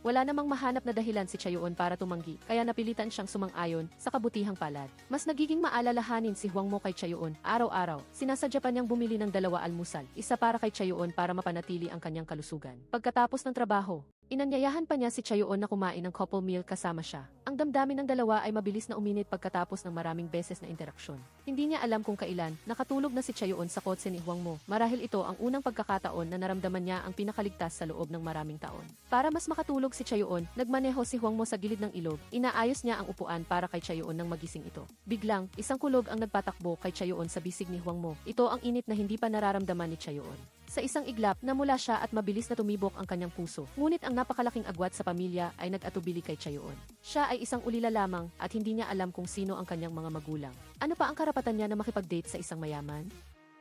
[SPEAKER 1] Wala namang mahanap na dahilan si Chayoon para tumanggi, kaya napilitan siyang sumang-ayon sa kabutihang palad. Mas nagiging maalalahanin si Hwang Mo kay Chayoon, araw-araw. Sinasadya pa niyang bumili ng 2 almusal, isa para kay Chayoon para mapanatili ang kanyang kalusugan. Pagkatapos ng trabaho, inanyayahan pa niya si Chayoon na kumain ng couple meal kasama siya. Ang Ang damdamin ng dalawa ay mabilis na uminit pagkatapos ng maraming beses na interaksyon. Hindi niya alam kung kailan, nakatulog na si Chaeyoon sa kotse ni Hwang Mo. Marahil ito ang unang pagkakataon na naramdaman niya ang pinakaligtas sa loob ng maraming taon. Para mas makatulog si Chaeyoon, nagmaneho si Hwang Mo sa gilid ng ilog. Inaayos niya ang upuan para kay Chaeyoon nang magising ito. Biglang, isang kulog ang nagpatakbo kay Chaeyoon sa bisig ni Hwang Mo. Ito ang init na hindi pa nararamdaman ni Chaeyoon. Sa isang iglap, namula siya at mabilis na tumibok ang kanyang puso. Ngunit ang napakalaking agwat sa pamilya ay nag-atubili kay Chaeyoon. Siya ay isang ulila lamang at hindi niya alam kung sino ang kanyang mga magulang. Ano pa ang karapatan niya na makipag-date sa isang mayaman?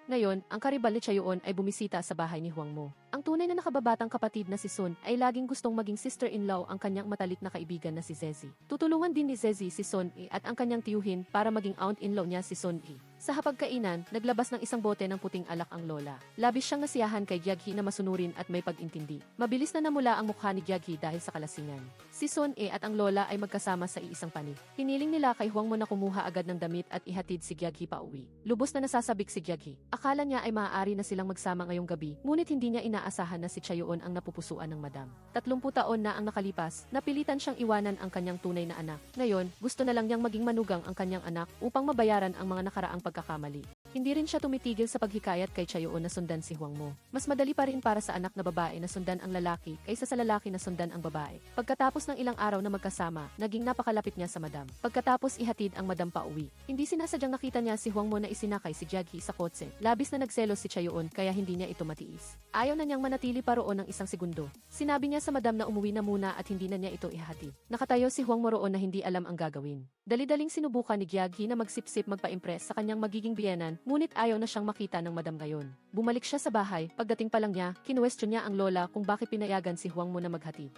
[SPEAKER 1] Ngayon, ang karibal ni Chaeyoon ay bumisita sa bahay ni Hwang Mo. Ang tunay na nakababatang kapatid na si Sun ay laging gustong maging sister-in-law ang kanyang matalik na kaibigan na si Zezi. Tutulungan din ni Zezi si Sun-e at ang kanyang tiyuhin para maging aunt-in-law niya si Sun-e. Sa hapagkainan, naglabas ng isang bote ng puting alak ang lola. Labis siyang nasiyahan kay Gyeonggi na masunurin at may pag-intindi. Mabilis na namula ang mukha ni Gyeonggi dahil sa kalasingan. Si Sun-e at ang lola ay magkasama sa iisang panig. Hiniling nila kay Hwang Mo na kumuha agad ng damit at ihatid si Gyeonggi pa uwi. Lubos na nasasabik si Gyeonggi. Akala niya ay maaari na silang magsama ngayong gabi, ngunit hindi niya inaasahan na si Chaeyoon ang napupusuan ng madam. 30 taon na ang nakalipas, napilitan siyang iwanan ang kanyang tunay na anak. Ngayon, gusto na lang niyang maging manugang ang kanyang anak upang mabayaran ang mga nakaraang pagkakamali. Hindi rin siya tumitigil sa paghikayat kay Chaeyoon na sundan si Hwang Mo. Mas madali pa rin para sa anak na babae na sundan ang lalaki kaysa sa lalaki na sundan ang babae. Pagkatapos ng ilang araw na magkasama, naging napakalapit niya sa madam. Pagkatapos ihatid ang madam pa uwi. Hindi sinasadyang nakita niya si Hwang Mo na isinakay si Gyeonggi sa kotse. Labis na nagselos si Chaeyoon kaya hindi niya ito matiis. Ayaw na niyang manatili pa roon ng isang segundo. Sinabi niya sa madam na umuwi na muna at hindi na niya ito ihatid. Nakatayo si Hwang Mo roon na hindi alam ang gagawin. Dali-daling sinubukan ni Gyeonggi na magsipsip magpa-impress sa kanyang magiging biyenan, ngunit ayaw na siyang makita ng madam ngayon. Bumalik siya sa bahay, pagdating pa lang niya, kinuwestiyon niya ang lola kung bakit pinayagan si Hwang Mo na maghatid.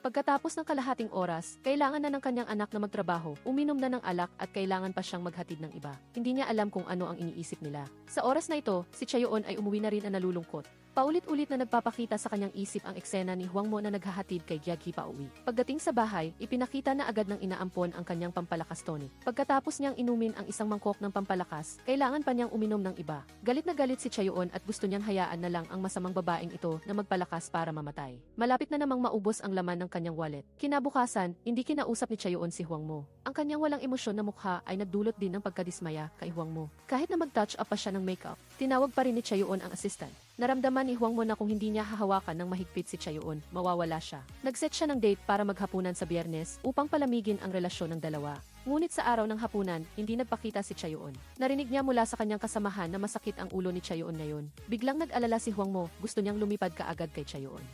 [SPEAKER 1] Pagkatapos ng kalahating oras, kailangan na ng kanyang anak na magtrabaho, uminom na ng alak at kailangan pa siyang maghatid ng iba. Hindi niya alam kung ano ang iniisip nila. Sa oras na ito, si Chaeyoon ay umuwi na rin na nalulungkot. Paulit-ulit na nagpapakita sa kanyang isip ang eksena ni Hwang Mo na naghahatid kay Gyeonggi pa uwi. Pagdating sa bahay, ipinakita na agad ng inaampon ang kanyang pampalakas tonic. Pagkatapos niyang inumin ang isang mangkok ng pampalakas, kailangan pa niyang uminom ng iba. Galit na galit si Chaeyoon at gusto niyang hayaan na lang ang masamang babaeng ito na magpalakas para mamatay. Malapit na namang maubos ang laman ng kanyang wallet. Kinabukasan, hindi kinausap ni Chaeyoon si Hwang Mo. Ang kanyang walang emosyon na mukha ay nagdulot din ng pagkadismaya kay Hwang Mo. Kahit na mag-touch up pa siya ng makeup, tinawag pa rin ni Chaeyoon ang assistant. Naramdaman ni Hwang Mo na kung hindi niya hahawakan ng mahigpit si Chaeyoon, mawawala siya. Nagset siya ng date para maghapunan sa Biyernes upang palamigin ang relasyon ng dalawa. Ngunit sa araw ng hapunan, hindi nagpakita si Chaeyoon. Narinig niya mula sa kanyang kasamahan na masakit ang ulo ni Chaeyoon ngayon. Biglang nag-alala si Hwang Mo, gusto niyang lumipad kaagad kay Chaeyoon.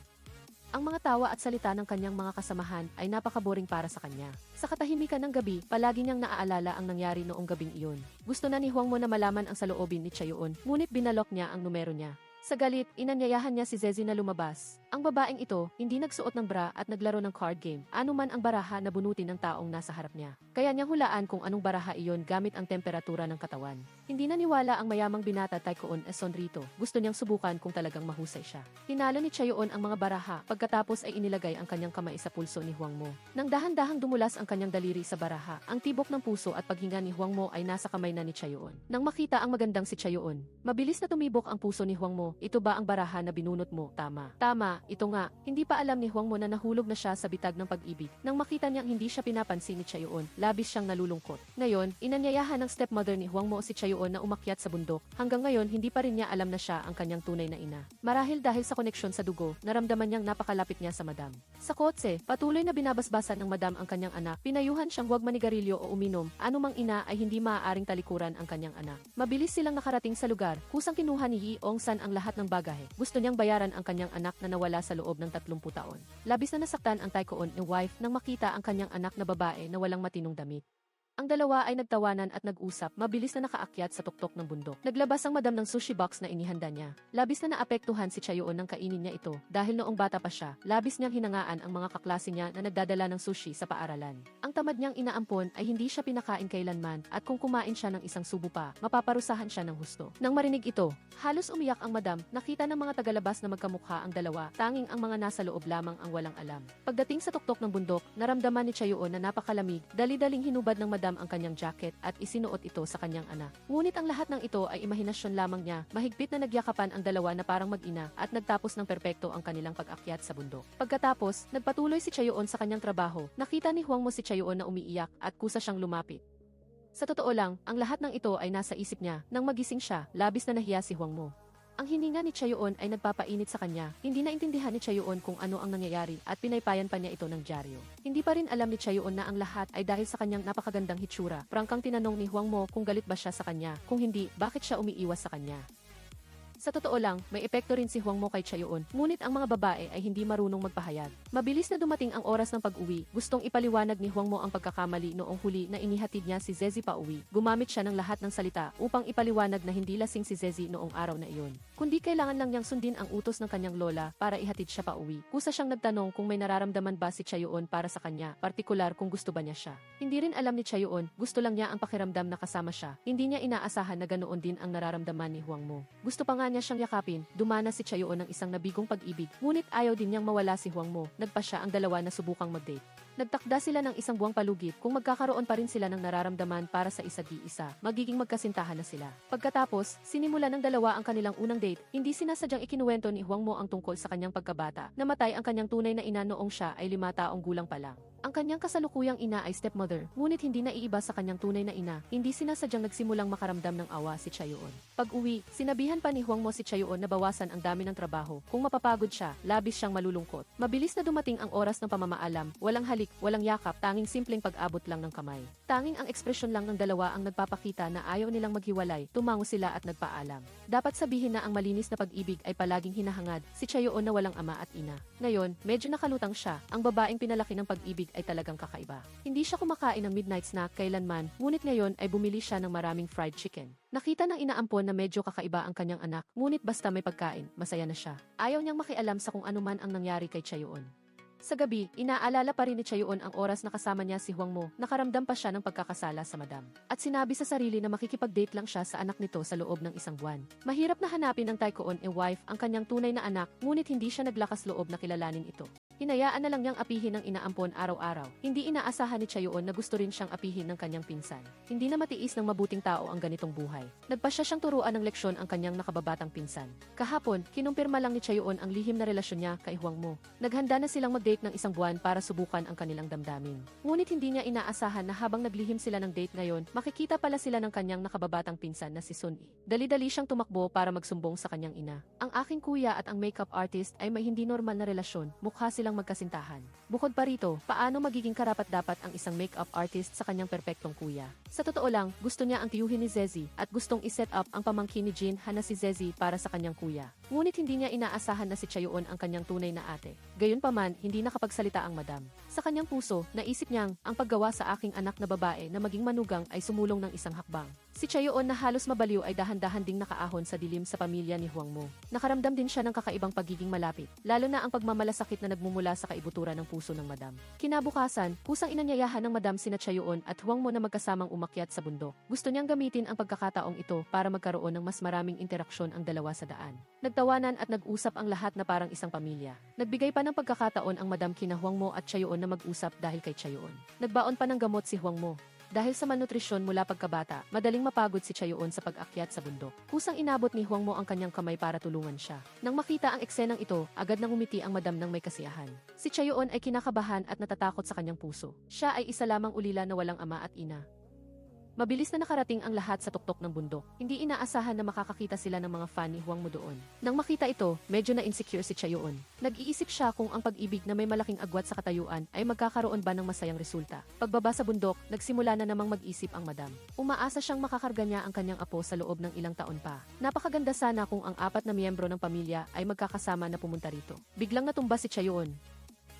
[SPEAKER 1] Ang mga tawa at salita ng kanyang mga kasamahan ay napakaboring para sa kanya. Sa katahimikan ng gabi, palagi niyang naaalala ang nangyari noong gabing iyon. Gusto na ni Hwang Mo na malaman ang saloobin ni Chaeyoon, ngunit binalok niya ang numero niya. Sa galit, inanyayahan niya si Zezi na lumabas. Ang babaeng ito, hindi nagsuot ng bra at naglaro ng card game, anuman ang baraha na bunutin ng taong nasa harap niya. Kaya niyang hulaan kung anong baraha iyon gamit ang temperatura ng katawan. Hindi naniwala ang mayamang binata Taekwon Sonrito. Gusto niyang subukan kung talagang mahusay siya. Hinalo ni Chaeyoon ang mga baraha, pagkatapos ay inilagay ang kanyang kamay sa pulso ni Hwang Mo. Nang dahan-dahang dumulas ang kanyang daliri sa baraha, ang tibok ng puso at paghinga ni Hwang Mo ay nasa kamay na ni Chaeyoon. Nang makita ang magandang si Chaeyoon, mabilis na tumibok ang puso ni Hwang Mo. Ito ba ang baraha na binunot mo? Tama. Tama, ito nga. Hindi pa alam ni Hwang Mo na nahulog na siya sa bitag ng pag-ibig. Nang makita niyang hindi siya pinapansin ni Chaeyoon, labis siyang nalulungkot. Ngayon, inanyayahan ng stepmother ni Hwang Mo si Chaeyoon na umakyat sa bundok. Hanggang ngayon, hindi pa rin niya alam na siya ang kanyang tunay na ina. Marahil dahil sa koneksyon sa dugo, naramdaman niyang napakalapit niya sa madam. Sa kotse, patuloy na binabasbasan ng madam ang kanyang anak. Pinayuhan siyang huwag manigarilyo o uminom. Anumang ina ay hindi maaaring talikuran ang kanyang anak. Mabilis silang nakarating sa lugar. Kusang kinuha ni Hee Ong-san ang lahat ng bagahe. Gusto niyang bayaran ang kanyang anak na nawala sa loob ng 30 taon. Labis na nasaktan ang Taekwon ni wife nang makita ang kanyang anak na babae na walang matinong damit. Ang dalawa ay nagtawanan at nag-usap, mabilis na nakaakyat sa tuktok ng bundok. Naglabas ang madam ng sushi box na inihanda niya. Labis na naapektuhan si Chaeyoon nang kainin niya ito, dahil noong bata pa siya, labis niyang hinangaan ang mga kaklase niya na nagdadala ng sushi sa paaralan. Ang tamad niyang inaampon ay hindi siya pinakain kailanman, at kung kumain siya ng isang subo pa, mapaparusahan siya ng husto. Nang marinig ito, halos umiyak ang madam. Nakita ng mga tagalabas na magkamukha ang dalawa, tanging ang mga nasa loob lamang ang walang alam. Pagdating sa tuktok ng bundok, naramdaman ni Chaeyoon na napakalamig, dali-daling hinubad ng madam madam ang kanyang jacket at isinuot ito sa kanyang anak. Ngunit ang lahat ng ito ay imahinasyon lamang niya, mahigpit na nagyakapan ang dalawa na parang mag-ina at nagtapos ng perpekto ang kanilang pag-akyat sa bundok. Pagkatapos, nagpatuloy si Chayoon sa kanyang trabaho. Nakita ni Hwang Mo si Chayoon na umiiyak at kusa siyang lumapit. Sa totoo lang, ang lahat ng ito ay nasa isip niya. Nang magising siya, labis na nahiya si Hwang Mo. Ang hininga ni Chayoon ay nagpapainit sa kanya. Hindi naintindihan ni Chayoon kung ano ang nangyayari at pinaypayan pa niya ito ng dyaryo. Hindi pa rin alam ni Chayoon na ang lahat ay dahil sa kanyang napakagandang hitsura. Prangkang tinanong ni Hwang Mo kung galit ba siya sa kanya. Kung hindi, bakit siya umiiwas sa kanya? Sa totoo lang, may epekto rin si Hwang Mo kay Chayoon, ngunit ang mga babae ay hindi marunong magpahayag. Mabilis na dumating ang oras ng pag-uwi, gustong ipaliwanag ni Hwang Mo ang pagkakamali noong huli na inihatid niya si Zezi pa uwi. Gumamit siya ng lahat ng salita upang ipaliwanag na hindi lasing si Zezi noong araw na iyon. Kundi kailangan lang niyang sundin ang utos ng kanyang lola para ihatid siya pa uwi. Kusa siyang nagtanong kung may nararamdaman ba si Chayoon para sa kanya, partikular kung gusto ba niya siya. Hindi rin alam ni Chayoon, gusto lang niya ang pakiramdam na kasama siya. Hindi niya inaasahan na ganoon din ang nararamdaman ni Hwang Mo. Gusto pa nga niya siyang yakapin, dumana si Chayoon ng isang nabigong pag-ibig, ngunit ayaw din niyang mawala si Hwang Mo. Nagpa siya ang dalawa na subukang mag-date. Nagtakda sila ng isang buwang palugit kung magkakaroon pa rin sila ng nararamdaman para sa isa't-isa, magiging magkasintahan na sila. Pagkatapos, sinimula ng dalawa ang kanilang unang date, hindi sinasadyang ikinuwento ni Hwang Mo ang tungkol sa kanyang pagkabata. Namatay ang kanyang tunay na ina noong siya ay 5 taong gulang pa lang. Ang kanyang kasalukuyang ina ay stepmother, ngunit hindi naiiba sa kanyang tunay na ina. Hindi sinasadyang nagsimulang makaramdam ng awa si Chayoon. Pag-uwi, sinabihan pa ni Hwang Mo si Chayoon na bawasan ang dami ng trabaho. Kung mapapagod siya, labis siyang malulungkot. Mabilis na dumating ang oras ng pamamaalam, walang halik, walang yakap, tanging simpleng pag-abot lang ng kamay. Tanging ang ekspresyon lang ng dalawa ang nagpapakita na ayaw nilang maghiwalay, tumango sila at nagpaalam. Dapat sabihin na ang malinis na pag-ibig ay palaging hinahangad, si Chayoon na walang ama at ina. Ngayon, medyo nakalutang siya, ang babaeng pinalaki ng pag-ibig ay talagang kakaiba. Hindi siya kumakain ng midnight snack kailanman, ngunit ngayon ay bumili siya ng maraming fried chicken. Nakita ng inaampon na medyo kakaiba ang kanyang anak, ngunit basta may pagkain, masaya na siya. Ayaw niyang makialam sa kung anuman ang nangyari kay Chayoon. Sa gabi, inaalala pa rin ni Chayoon ang oras na kasama niya si Hwang Mo, nakaramdam pa siya ng pagkakasala sa madam. At sinabi sa sarili na makikipag-date lang siya sa anak nito sa loob ng 1 buwan. Mahirap na hanapin ng Taekoon wife ang kanyang tunay na anak, ngunit hindi siya naglakas loob na kilalanin ito. Hinayaan na lang niyang apihin ng inaampon araw-araw. Hindi inaasahan ni Chayoon na gusto rin siyang apihin ng kanyang pinsan. Hindi na matiis ng mabuting tao ang ganitong buhay. Nagpasya siyang turuan ng leksyon ang kanyang nakababatang pinsan. Kahapon, kinumpirma lang ni Chayoon ang lihim na relasyon niya kay Hwang Mo. Naghanda na silang mag-date ng 1 buwan para subukan ang kanilang damdamin. Ngunit hindi niya inaasahan na habang naglihim sila ng date ngayon, makikita pala sila ng kanyang nakababatang pinsan na si Sun-i. Dali-dali siyang tumakbo para magsumbong sa kanyang ina. Ang aking kuya at ang makeup artist ay may hindi normal na relasyon, mukha silang magkasintahan. Bukod pa rito, paano magiging karapat-dapat ang isang makeup artist sa kanyang perpektong kuya? Sa totoo lang, gusto niya ang tiyuhin ni Zezi at gustong iset up ang pamangkin ni Jin Han na si Zezi para sa kanyang kuya. Ngunit hindi niya inaasahan na si Chayoon ang kanyang tunay na ate. Gayunpaman, hindi nakapagsalita ang madam. Sa kanyang puso, naisip niyang ang paggawa sa aking anak na babae na maging manugang ay sumulong ng isang hakbang. Si Chayoon na halos mabaliw ay dahan-dahan ding nakaahon sa dilim sa pamilya ni Hwang Mo. Nakaramdam din siya ng kakaibang pagiging malapit, lalo na ang pagmamalasakit na nagmumula sa kaibuturan ng puso ng madam. Kinabukasan, kusang inanyayahan ng madam sina Chayoon at Hwang Mo na magkasamang umakyat sa bundok. Gusto niyang gamitin ang pagkakataong ito para magkaroon ng mas maraming interaksyon ang dalawa sa daan. Nagtawanan at nag-usap ang lahat na parang isang pamilya. Nagbigay pa ng pagkakataon ang madam kina Hwang Mo at Chayoon na mag-usap dahil kay Chayoon. Nagbaon pa ng gamot si Hwang Mo. Dahil sa malnutrisyon mula pagkabata, madaling mapagod si Chayoon sa pag-akyat sa bundok. Kusang inabot ni Hwang Mo ang kanyang kamay para tulungan siya. Nang makita ang eksenang ito, agad nang umiti ang madam ng may kasiyahan. Si Chayoon ay kinakabahan at natatakot sa kanyang puso. Siya ay isa lamang ulila na walang ama at ina. Mabilis na nakarating ang lahat sa tuktok ng bundok. Hindi inaasahan na makakakita sila ng mga fan ni Hwang Mo doon. Nang makita ito, medyo na-insecure si Chayoon. Nag-iisip siya kung ang pag-ibig na may malaking agwat sa katayuan ay magkakaroon ba ng masayang resulta. Pagbaba sa bundok, nagsimula na namang mag-isip ang madam. Umaasa siyang makakarga niya ang kanyang apo sa loob ng ilang taon pa. Napakaganda sana kung ang 4 na miyembro ng pamilya ay magkakasama na pumunta rito. Biglang natumba si Chayoon.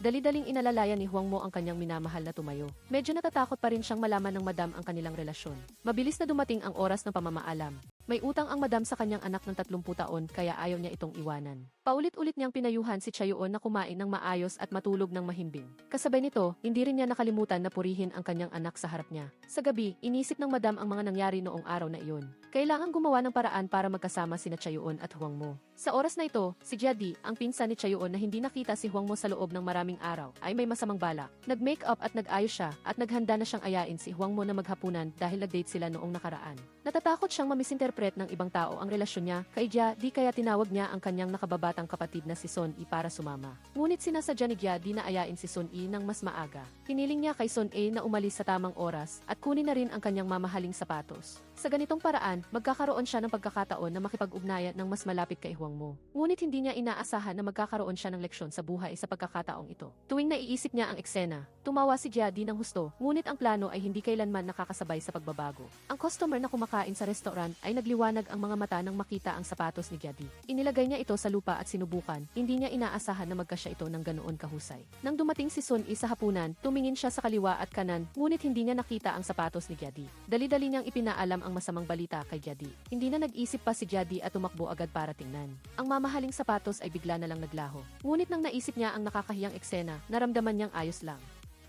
[SPEAKER 1] Dali-daling inalalayan ni Hwang Mo ang kanyang minamahal na tumayo. Medyo natatakot pa rin siyang malaman ng madam ang kanilang relasyon. Mabilis na dumating ang oras ng pamamaalam. May utang ang madam sa kanyang anak ng 30 taon kaya ayaw niya itong iwanan. Paulit-ulit niyang pinayuhan si Chayoon na kumain ng maayos at matulog ng mahimbing. Kasabay nito, hindi rin niya nakalimutan na purihin ang kanyang anak sa harap niya. Sa gabi, inisip ng madam ang mga nangyari noong araw na iyon. Kailangan gumawa ng paraan para magkasama sina Chayoon at Hwangmo. Sa oras na ito, si Jiadi, ang pinsan ni Chayoon na hindi nakita si Hwangmo sa loob ng maraming araw, ay may masamang balak. Nag-make-up at nag-ayos siya at naghanda na siyang ayain si Hwangmo na maghapunan dahil nag-date sila noong nakaraan. Natatakot siyang mamisinterpret ng ibang tao ang relasyon niya kay Jiadi kaya tinawag niya ang kanyang nakababatang kapatid na si Son-i para sumama. Ngunit sinasadya ni Jiadi na ayain si Son-i ng mas maaga. Hiniling niya kay Son-a na umalis sa tamang oras at kunin na rin ang kanyang mamahaling sapatos. Sa ganitong paraan, magkakaroon siya ng pagkakataon na makipag-ugnayan ng mas malapit kay Hwangmo. Ngunit hindi niya inaasahan na magkakaroon siya ng leksyon sa buhay sa pagkakataong ito. Tuwing naiisip niya ang eksena, tumawa si Jiadi ng husto, ngunit ang plano ay hindi kailanman nakakasabay sa pagbabago. Ang customer na kumakain sa restaurant ay nagliwanag ang mga mata nang makita ang sapatos ni Jiadi. Inilagay niya ito sa lupa at sinubukan, hindi niya inaasahan na magkasya ito ng ganoon kahusay. Nang dumating si Son-i sa hapunan, tumingin siya sa kaliwa at kanan, ngunit hindi niya nakita ang sapatos ni Jiadi. Dali-dali niyang ipinaalam ang masamang balita kay Jiadi. Hindi na nag-isip pa si Jiadi at tumakbo agad para tingnan. Ang mamahaling sapatos ay bigla na lang naglaho. Ngunit nang naisip niya ang nakakahiyang eksena, naramdaman niyang ayos lang.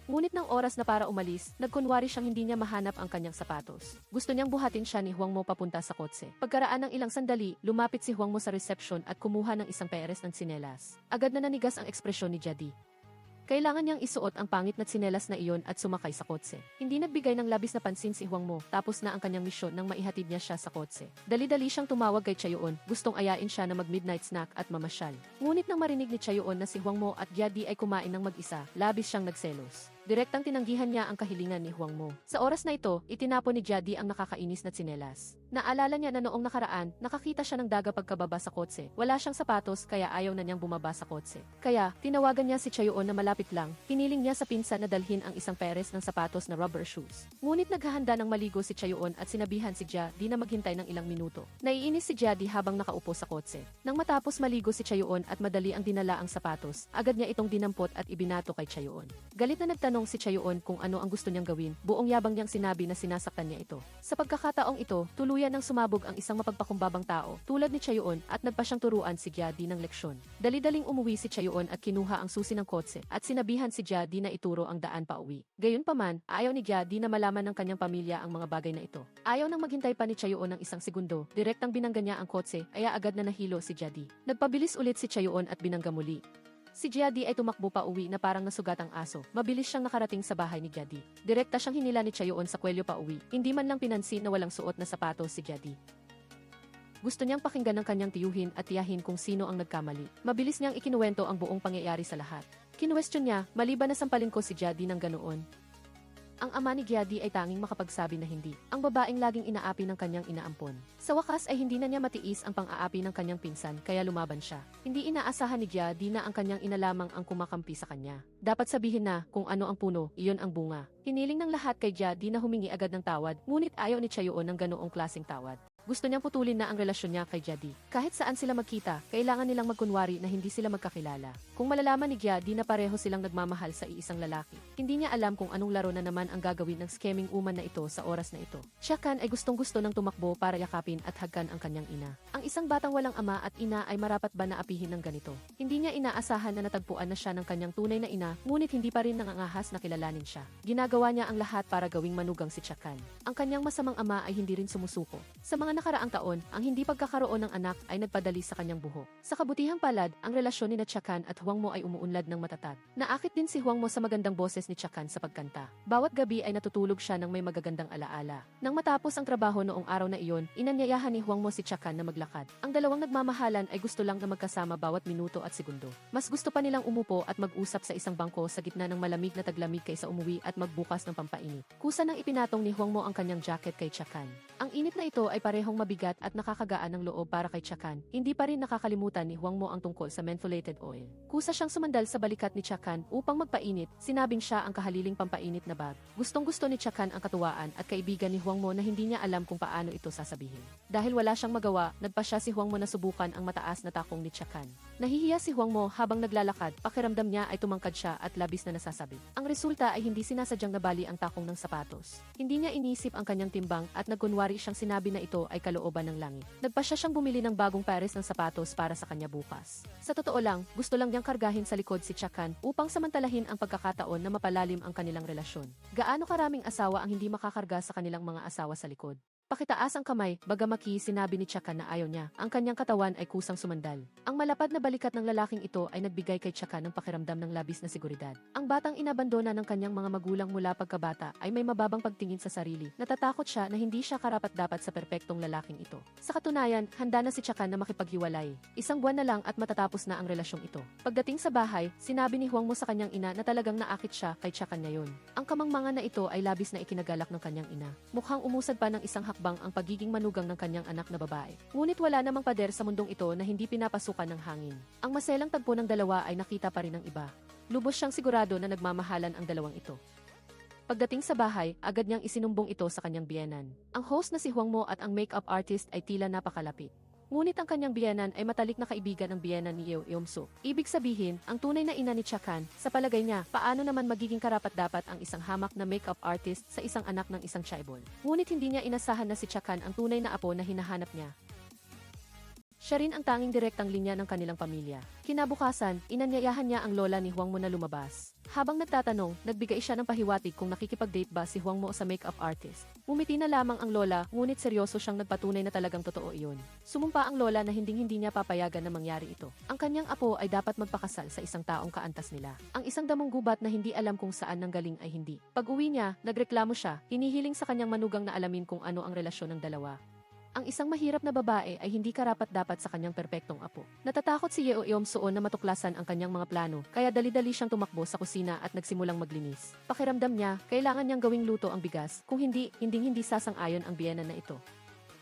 [SPEAKER 1] Ngunit ng oras na para umalis, nagkunwari siyang hindi niya mahanap ang kanyang sapatos. Gusto niyang buhatin siya ni Hwangmo papunta sa kotse. Pagkaraan ng ilang sandali, lumapit si Hwangmo sa reception at kumuha ng isang peres ng tsinelas. Agad na nanigas ang ekspresyon ni Jiadi. Kailangan niyang isuot ang pangit na tsinelas na iyon at sumakay sa kotse. Hindi nagbigay ng labis na pansin si Hwangmo, tapos na ang kanyang misyon nang maihatid niya siya sa kotse. Dali-dali siyang tumawag kay Chayoon, gustong ayain siya na mag-midnight snack at mamasyal. Ngunit nang marinig ni Chayoon na si Hwangmo at Jiadi ay kumain ng mag-isa, labis siyang nagselos. Direktang tinanggihan niya ang kahilingan ni Hwangmo. Sa oras na ito, itinapon ni Jiadi ang nakakainis na tsinelas. Naalala niya na noong nakaraan, nakakita siya ng daga pagkababa sa kotse. Wala siyang sapatos kaya ayaw na niyang bumaba sa kotse. Kaya, tinawagan niya si Chayoon na malapit lang, hiniling niya sa pinsan na dalhin ang isang peres ng sapatos na rubber shoes. Ngunit naghahanda ng maligo si Chayoon at sinabihan si Jiadi na maghintay ng ilang minuto. Naiinis si Jiadi habang nakaupo sa kotse. Nang matapos maligo si Chayoon at madali ang dinala ang sapatos, agad niya itong dinampot at ibinato kay Chayoon. Galit na nagtanong si Chayoon kung ano ang gusto niyang gawin, buong yabang niyang sinabi na sinasaktan niya ito. Sa pagkakataong ito, tuluyan nang sumabog ang isang mapagpakumbabang tao, tulad ni Chayoon at nagpa siyang turuan si Jiadi ng leksyon. Dali-daling umuwi si Chayoon at kinuha ang susi ng kotse at sinabihan si Jiadi na ituro ang daan pa uwi. Gayunpaman, ayaw ni Jiadi na malaman ng kanyang pamilya ang mga bagay na ito. Ayaw nang maghintay pa ni Chayoon ng isang segundo, direktang binangga niya ang kotse, kaya agad na nahilo si Jiadi. Nagpabilis ulit si Chayoon at binangga muli. Si Jiadi ay tumakbo pa uwi na parang nasugatang aso. Mabilis siyang nakarating sa bahay ni Jiadi. Direkta siyang hinila ni Chayoon sa kwelyo pa uwi. Hindi man lang pinansin na walang suot na sapatos si Jiadi. Gusto niyang pakinggan ng kanyang tiyuhin at tiyahin kung sino ang nagkamali. Mabilis niyang ikinuwento ang buong pangyayari sa lahat. Kinuwestiyon niya, maliban na sampalin ko si Jiadi ng ganoon. Ang ama ni Jiadi ay tanging makapagsabi na hindi. Ang babaeng laging inaapi ng kanyang inaampon. Sa wakas ay hindi na niya matiis ang pang-aapi ng kanyang pinsan kaya lumaban siya. Hindi inaasahan ni Jiadi na ang kanyang ina lamang ang kumakampi sa kanya. Dapat sabihin na kung ano ang puno, iyon ang bunga. Hiniling ng lahat kay Jiadi na humingi agad ng tawad, ngunit ayaw ni Chayoon ng ganoong klaseng tawad. Gusto niyang putulin na ang relasyon niya kay Jiadi. Kahit saan sila magkita, kailangan nilang magkunwari na hindi sila magkakilala. Kung malalaman ni Jiadi na pareho silang nagmamahal sa iisang lalaki, hindi niya alam kung anong laro na naman ang gagawin ng scamming woman na ito sa oras na ito. Chakan ay gustong-gusto ng tumakbo para yakapin at hagkan ang kanyang ina. Ang isang batang walang ama at ina ay marapat ba na apihin ng ganito? Hindi niya inaasahan na natagpuan na siya ng kanyang tunay na ina, ngunit hindi pa rin nangangahas na kilalanin siya. Ginagawa niya ang lahat para gawing manugang si Chakan. Ang kanyang masamang ama ay hindi rin sumusuko. Sa mga nakaraang taon, ang hindi pagkakaroon ng anak ay nagpadali sa kanyang buhok. Sa kabutihang palad, ang relasyon ni Chakan at Hwangmo ay umuunlad ng matatag. Naakit din si Hwangmo sa magandang boses ni Chakan sa pagkanta. Bawat gabi ay natutulog siya ng may magagandang alaala. Nang matapos ang trabaho noong araw na iyon, inanyayahan ni Hwangmo si Chakan na maglakad. Ang dalawang nagmamahalan ay gusto lang na magkasama bawat minuto at segundo. Mas gusto pa nilang umupo at mag-usap sa isang bangko sa gitna ng malamig na taglamig kaysa umuwi at magbukas ng pampainit. Kusa nang ipinatong ni Hwangmo ang kanyang jacket kay Chakan. Ang init na ito ay parehong mabigat at nakakagaan ng loob para kay Chakan. Hindi pa rin nakakalimutan ni Hwangmo ang tungkol sa mentholated oil. Kusa siyang sumandal sa balikat ni Chakan upang magpainit, sinabing siya ang kahaliling pampainit na bag. Gustong-gusto ni Chakan ang katuwaan at kaibigan ni Hwangmo na hindi niya alam kung paano ito sasabihin. Dahil wala siyang magawa, nagpa siya si Hwangmo na subukan ang mataas na takong ni Chakan. Nahihiya si Hwangmo habang naglalakad, pakiramdam niya ay tumangkad siya at labis na nasasabi. Ang resulta ay hindi sinasadyang nabali ang takong ng sapatos. Hindi niya inisip ang kanyang timbang at nagkunwari siyang sinabi na ito ay kalooban ng langit. Nagpasya siyang bumili ng bagong pares ng sapatos para sa kanya bukas. Sa totoo lang, gusto lang niyang kargahin sa likod si Chakan upang samantalahin ang pagkakataon na mapalalim ang kanilang relasyon. Gaano karaming asawa ang hindi makakarga sa kanilang mga asawa sa likod? Pakitaas ang kamay, bagamaki sinabi ni Chakan na ayaw niya. Ang kanyang katawan ay kusang sumandal. Ang malapad na balikat ng lalaking ito ay nagbigay kay Chakan ng pakiramdam ng labis na seguridad. Ang batang inabandona ng kanyang mga magulang mula pagkabata ay may mababang pagtingin sa sarili. Natatakot siya na hindi siya karapat-dapat sa perpektong lalaking ito. Sa katunayan, handa na si Chakan na makipaghiwalay. Isang buwan na lang at matatapos na ang relasyong ito. Pagdating sa bahay, sinabi ni Huang Mo sa kanyang ina na talagang naakit siya kay Chakan ngayon. Ang kamangmangan na ito ay labis na ikinagalak ng kanyang ina. Mukhang umusad pa ng isang hakbang ang pagiging manugang ng kanyang anak na babae. Ngunit wala namang pader sa mundong ito na hindi pinapasukan ng hangin. Ang maselang tagpo ng dalawa ay nakita pa rin ng iba. Lubos siyang sigurado na nagmamahalan ang dalawang ito. Pagdating sa bahay, agad niyang isinumbong ito sa kanyang biyenan. Ang host na si Huang Mo at ang makeup artist ay tila napakalapit. Ngunit ang kanyang biyenan ay matalik na kaibigan ng biyenan ni Yeo Eom-soo. Ibig sabihin, ang tunay na ina ni Chakan, sa palagay niya, paano naman magiging karapat-dapat ang isang hamak na makeup artist sa isang anak ng isang chaebol. Ngunit hindi niya inasahan na si Chakan ang tunay na apo na hinahanap niya. Siya rin ang tanging direktang linya ng kanilang pamilya. Kinabukasan, inanyayahan niya ang lola ni Huang Mo na lumabas. Habang nagtatanong, nagbigay siya ng pahiwatig kung nakikipag-date ba si Huang Mo sa makeup artist. Ngumiti na lamang ang lola, ngunit seryoso siyang nagpatunay na talagang totoo iyon. Sumumpa ang lola na hinding-hindi niya papayagan na mangyari ito. Ang kanyang apo ay dapat magpakasal sa isang taong kaantas nila. Ang isang damong gubat na hindi alam kung saan nanggaling ay hindi. Pag-uwi niya, nagreklamo siya, hinihiling sa kanyang manugang na alamin kung ano ang relasyon ng dalawa. Ang isang mahirap na babae ay hindi karapat-dapat sa kanyang perpektong apo. Natatakot si Yeo Eom-soo na matuklasan ang kanyang mga plano, kaya dali-dali siyang tumakbo sa kusina at nagsimulang maglinis. Pakiramdam niya, kailangan niyang gawing luto ang bigas, kung hindi sasang-ayon ang biyenan na ito.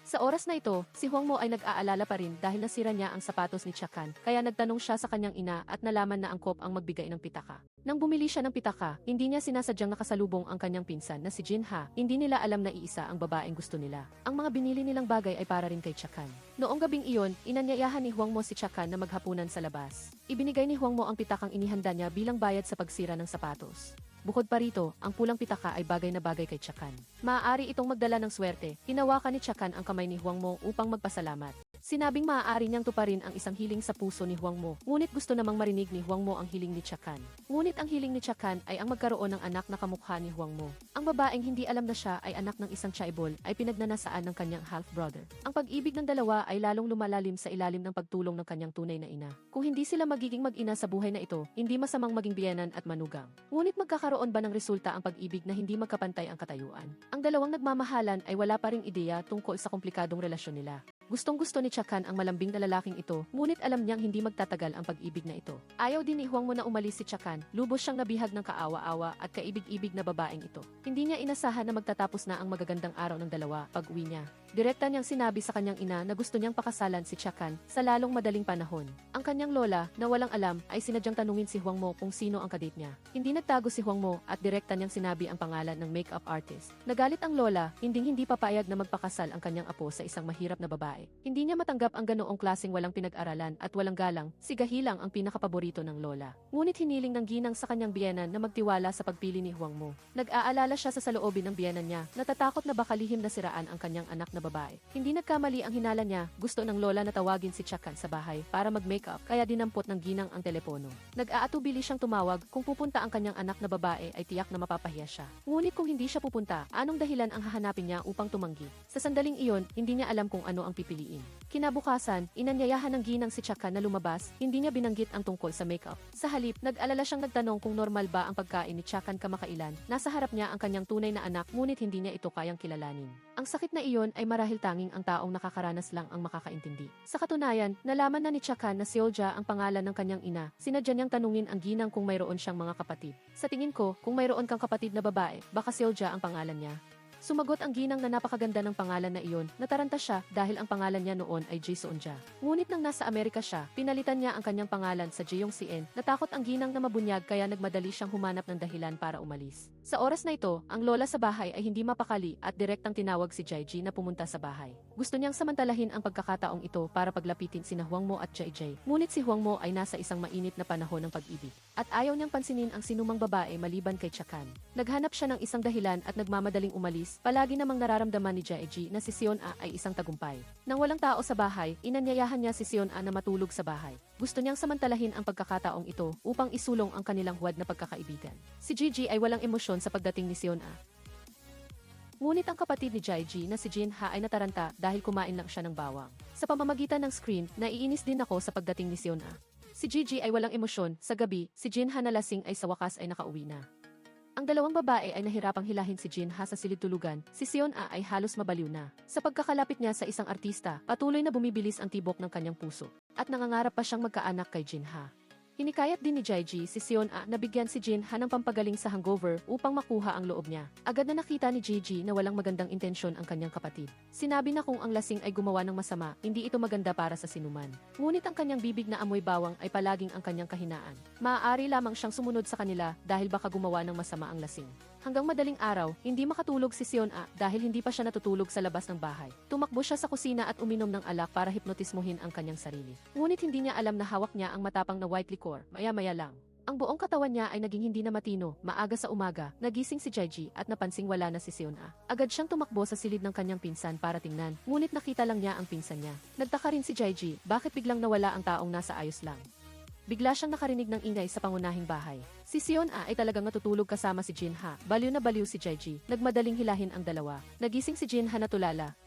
[SPEAKER 1] Sa oras na ito, si Huang Mo ay nag-aalala pa rin dahil nasira niya ang sapatos ni Chakan, kaya nagtanong siya sa kanyang ina at nalaman na angkop ang magbigay ng pitaka. Nang bumili siya ng pitaka, hindi niya sinasadyang nakasalubong ang kanyang pinsan na si Jin Ha. Hindi nila alam na iisa ang babaeng gusto nila. Ang mga binili nilang bagay ay para rin kay Chakan. Noong gabing iyon, inanyayahan ni Huang Mo si Chakan na maghapunan sa labas. Ibinigay ni Huang Mo ang pitakang inihanda niya bilang bayad sa pagsira ng sapatos. Bukod pa rito, ang pulang pitaka ay bagay na bagay kay Chakan. Maaari itong magdala ng swerte. Hinawakan ni Chakan ang kamay ni Huang Mo upang magpasalamat. Sinabing maaari niyang tuparin ang isang hiling sa puso ni Huang Mo, ngunit gusto namang marinig ni Huang Mo ang hiling ni Chakan. Ngunit ang hiling ni Chakan ay ang magkaroon ng anak na kamukha ni Huang Mo. Ang babaeng hindi alam na siya ay anak ng isang chaebol ay pinagnanasaan ng kanyang half-brother. Ang pag-ibig ng dalawa ay lalong lumalalim sa ilalim ng pagtulong ng kanyang tunay na ina. Kung hindi sila magiging mag-ina sa buhay na ito, hindi masamang maging biyenan at manugang. Ngunit magkakaroon ba ng resulta ang pag-ibig na hindi magkapantay ang katayuan? Ang dalawang nagmamahalan ay wala pa ring ideya tungkol sa komplikadong relasyon nila. Gustong-gusto ni Chakan ang malambing na lalaking ito, ngunit alam niyang hindi magtatagal ang pag-ibig na ito. Ayaw din ni Huang Mo na umalis si Chakan, lubos siyang nabihag ng kaawa-awa at kaibig-ibig na babaeng ito. Hindi niya inasahan na magtatapos na ang magagandang araw ng dalawa pag-uwi niya. Direkta niyang sinabi sa kanyang ina na gusto niyang pakasalan si Chakan sa lalong madaling panahon. Ang kanyang lola, na walang alam, ay sinadyang tanungin si Huang Mo kung sino ang kadate niya. Hindi nagtago si Huang Mo at direkta niyang sinabi ang pangalan ng makeup artist. Nagalit ang lola, hindi papayag na magpakasal ang kanyang apo sa isang mahirap na babae. Hindi niya matanggap ang ganoong klaseng walang pinag-aralan at walang galang, si Gahilang ang pinakapaborito ng lola. Ngunit hiniling ng ginang sa kanyang biyenan na magtiwala sa pagpili ni Huang Mo. Nag-aalala siya sa saloobin ng biyenan niya, natatakot na baka lihim na siraan ang kanyang anak na babae. Hindi nagkamali ang hinala niya, gusto ng lola na tawagin si Chakan sa bahay para mag-makeup, kaya dinampot ng ginang ang telepono. Nag-aatubili siyang tumawag, kung pupunta ang kanyang anak na babae ay tiyak na mapapahiya siya. Ngunit kung hindi siya pupunta, anong dahilan ang hahanapin niya upang tumanggi? Sa sandaling iyon, hindi niya alam kung ano ang pipiliin. Kinabukasan, inanyayahan ng ginang si Chakan na lumabas, hindi niya binanggit ang tungkol sa makeup. Sa halip, nag-alala siyang nagtanong kung normal ba ang pagkain ni Chakan kamakailan. Nasa harap niya ang kanyang tunay na anak, ngunit hindi niya ito kayang kilalanin. Ang sakit na iyon ay marahil tanging ang taong nakakaranas lang ang makakaintindi. Sa katunayan, nalaman na ni Chakan na Seolja ang pangalan ng kanyang ina. Sinadya niyang tanungin ang ginang kung mayroon siyang mga kapatid. Sa tingin ko, kung mayroon kang kapatid na babae, baka Seolja ang pangalan niya. Sumagot ang ginang na napakaganda ng pangalan na iyon, nataranta siya dahil ang pangalan niya noon ay Jae-seonja. Ngunit nang nasa Amerika siya, pinalitan niya ang kanyang pangalan sa Jeong-sien. Natakot ang ginang na mabunyag kaya nagmadali siyang humanap ng dahilan para umalis. Sa oras na ito, ang lola sa bahay ay hindi mapakali at direktang tinawag si Jaiji na pumunta sa bahay. Gusto niyang samantalahin ang pagkakataong ito para paglapitin sina Huangmo at Jaiji. Ngunit si Huangmo ay nasa isang mainit na panahon ng pag-ibig. At ayaw niyang pansinin ang sinumang babae maliban kay Chakan. Naghanap siya ng isang dahilan at nagmamadaling umalis. Palagi namang nararamdaman ni Jaiji na si Sion-a ay isang tagumpay. Nang walang tao sa bahay, inanyayahan niya si Sion-a na matulog sa bahay. Gusto niyang samantalahin ang pagkakataong ito upang isulong ang kanilang huwad na pagkakaibigan. Si Gigi ay walang emosyon sa pagdating ni Sion-a. Ngunit ang kapatid ni Jaiji na si Jin-ha ay nataranta dahil kumain lang siya ng bawang. Sa pamamagitan ng screen, naiinis din ako sa pagdating ni Sion-a. Si Gigi ay walang emosyon. Sa gabi, si Jin-ha na lasing ay sa wakas ay nakauwi na. Ang dalawang babae ay nahirapang hilahin si Jin-ha sa silid tulugan. Si Sion-a ay halos mabaliw na. Sa pagkakalapit niya sa isang artista, patuloy na bumibilis ang tibok ng kanyang puso. At nangangarap pa siyang magkaanak kay Jin-ha. Hinikayat din ni Jaiji si Sion-a na bigyan si Jin-ha ng pampagaling sa hangover upang makuha ang loob niya. Agad na nakita ni Gigi na walang magandang intensyon ang kanyang kapatid. Sinabi na kung ang lasing ay gumawa ng masama, hindi ito maganda para sa sinuman. Ngunit ang kanyang bibig na amoy bawang ay palaging ang kanyang kahinaan. Maaari lamang siyang sumunod sa kanila dahil baka gumawa ng masama ang lasing. Hanggang madaling araw, hindi makatulog si Sion-a dahil hindi pa siya natutulog sa labas ng bahay. Tumakbo siya sa kusina at uminom ng alak para hipnotismuhin ang kanyang sarili. Ngunit hindi niya alam na hawak niya ang matapang na white liquor, maya-maya lang. Ang buong katawan niya ay naging hindi na matino. Maaga sa umaga, nagising si Jaiji at napansing wala na si Sion-a. Agad siyang tumakbo sa silid ng kanyang pinsan para tingnan, ngunit nakita lang niya ang pinsan niya. Nagtaka rin si Jaiji, bakit biglang nawala ang taong nasa ayos lang. Bigla siyang nakarinig ng ingay sa pangunahing bahay. Si Sion-a ay talagang natutulog kasama si Jin-ha. Baliw na baliw si Jaiji. Nagmadaling hilahin ang dalawa. Nagising si Jin-ha na tulala.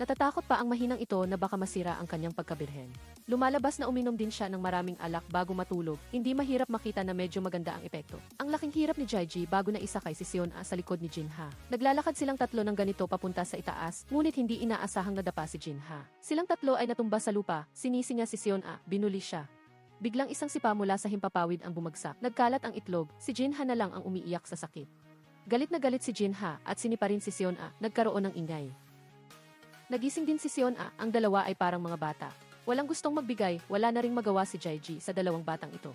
[SPEAKER 1] Natatakot pa ang mahinang ito na baka masira ang kanyang pagkabirhen. Lumalabas na uminom din siya ng maraming alak bago matulog. Hindi mahirap makita na medyo maganda ang epekto. Ang laking hirap ni Jaiji bago na isakay si Sion-a sa likod ni Jin-ha. Naglalakad silang tatlo ng ganito papunta sa itaas, ngunit hindi inaasahang nadapa si Jin-ha. Silang tatlo ay natumba sa lupa. Sinisi niya si Sion-a. Binuli siya. Biglang isang sipa mula sa himpapawid ang bumagsak. Nagkalat ang itlog. Si Jin-ha na lang ang umiiyak sa sakit. Galit na galit si Jin-ha at sinipa rin si Sion-a. Nagkaroon ng ingay. Nagising din si Sion-a. Ang dalawa ay parang mga bata. Walang gustong magbigay, wala na ring magawa si Jaiji sa dalawang batang ito.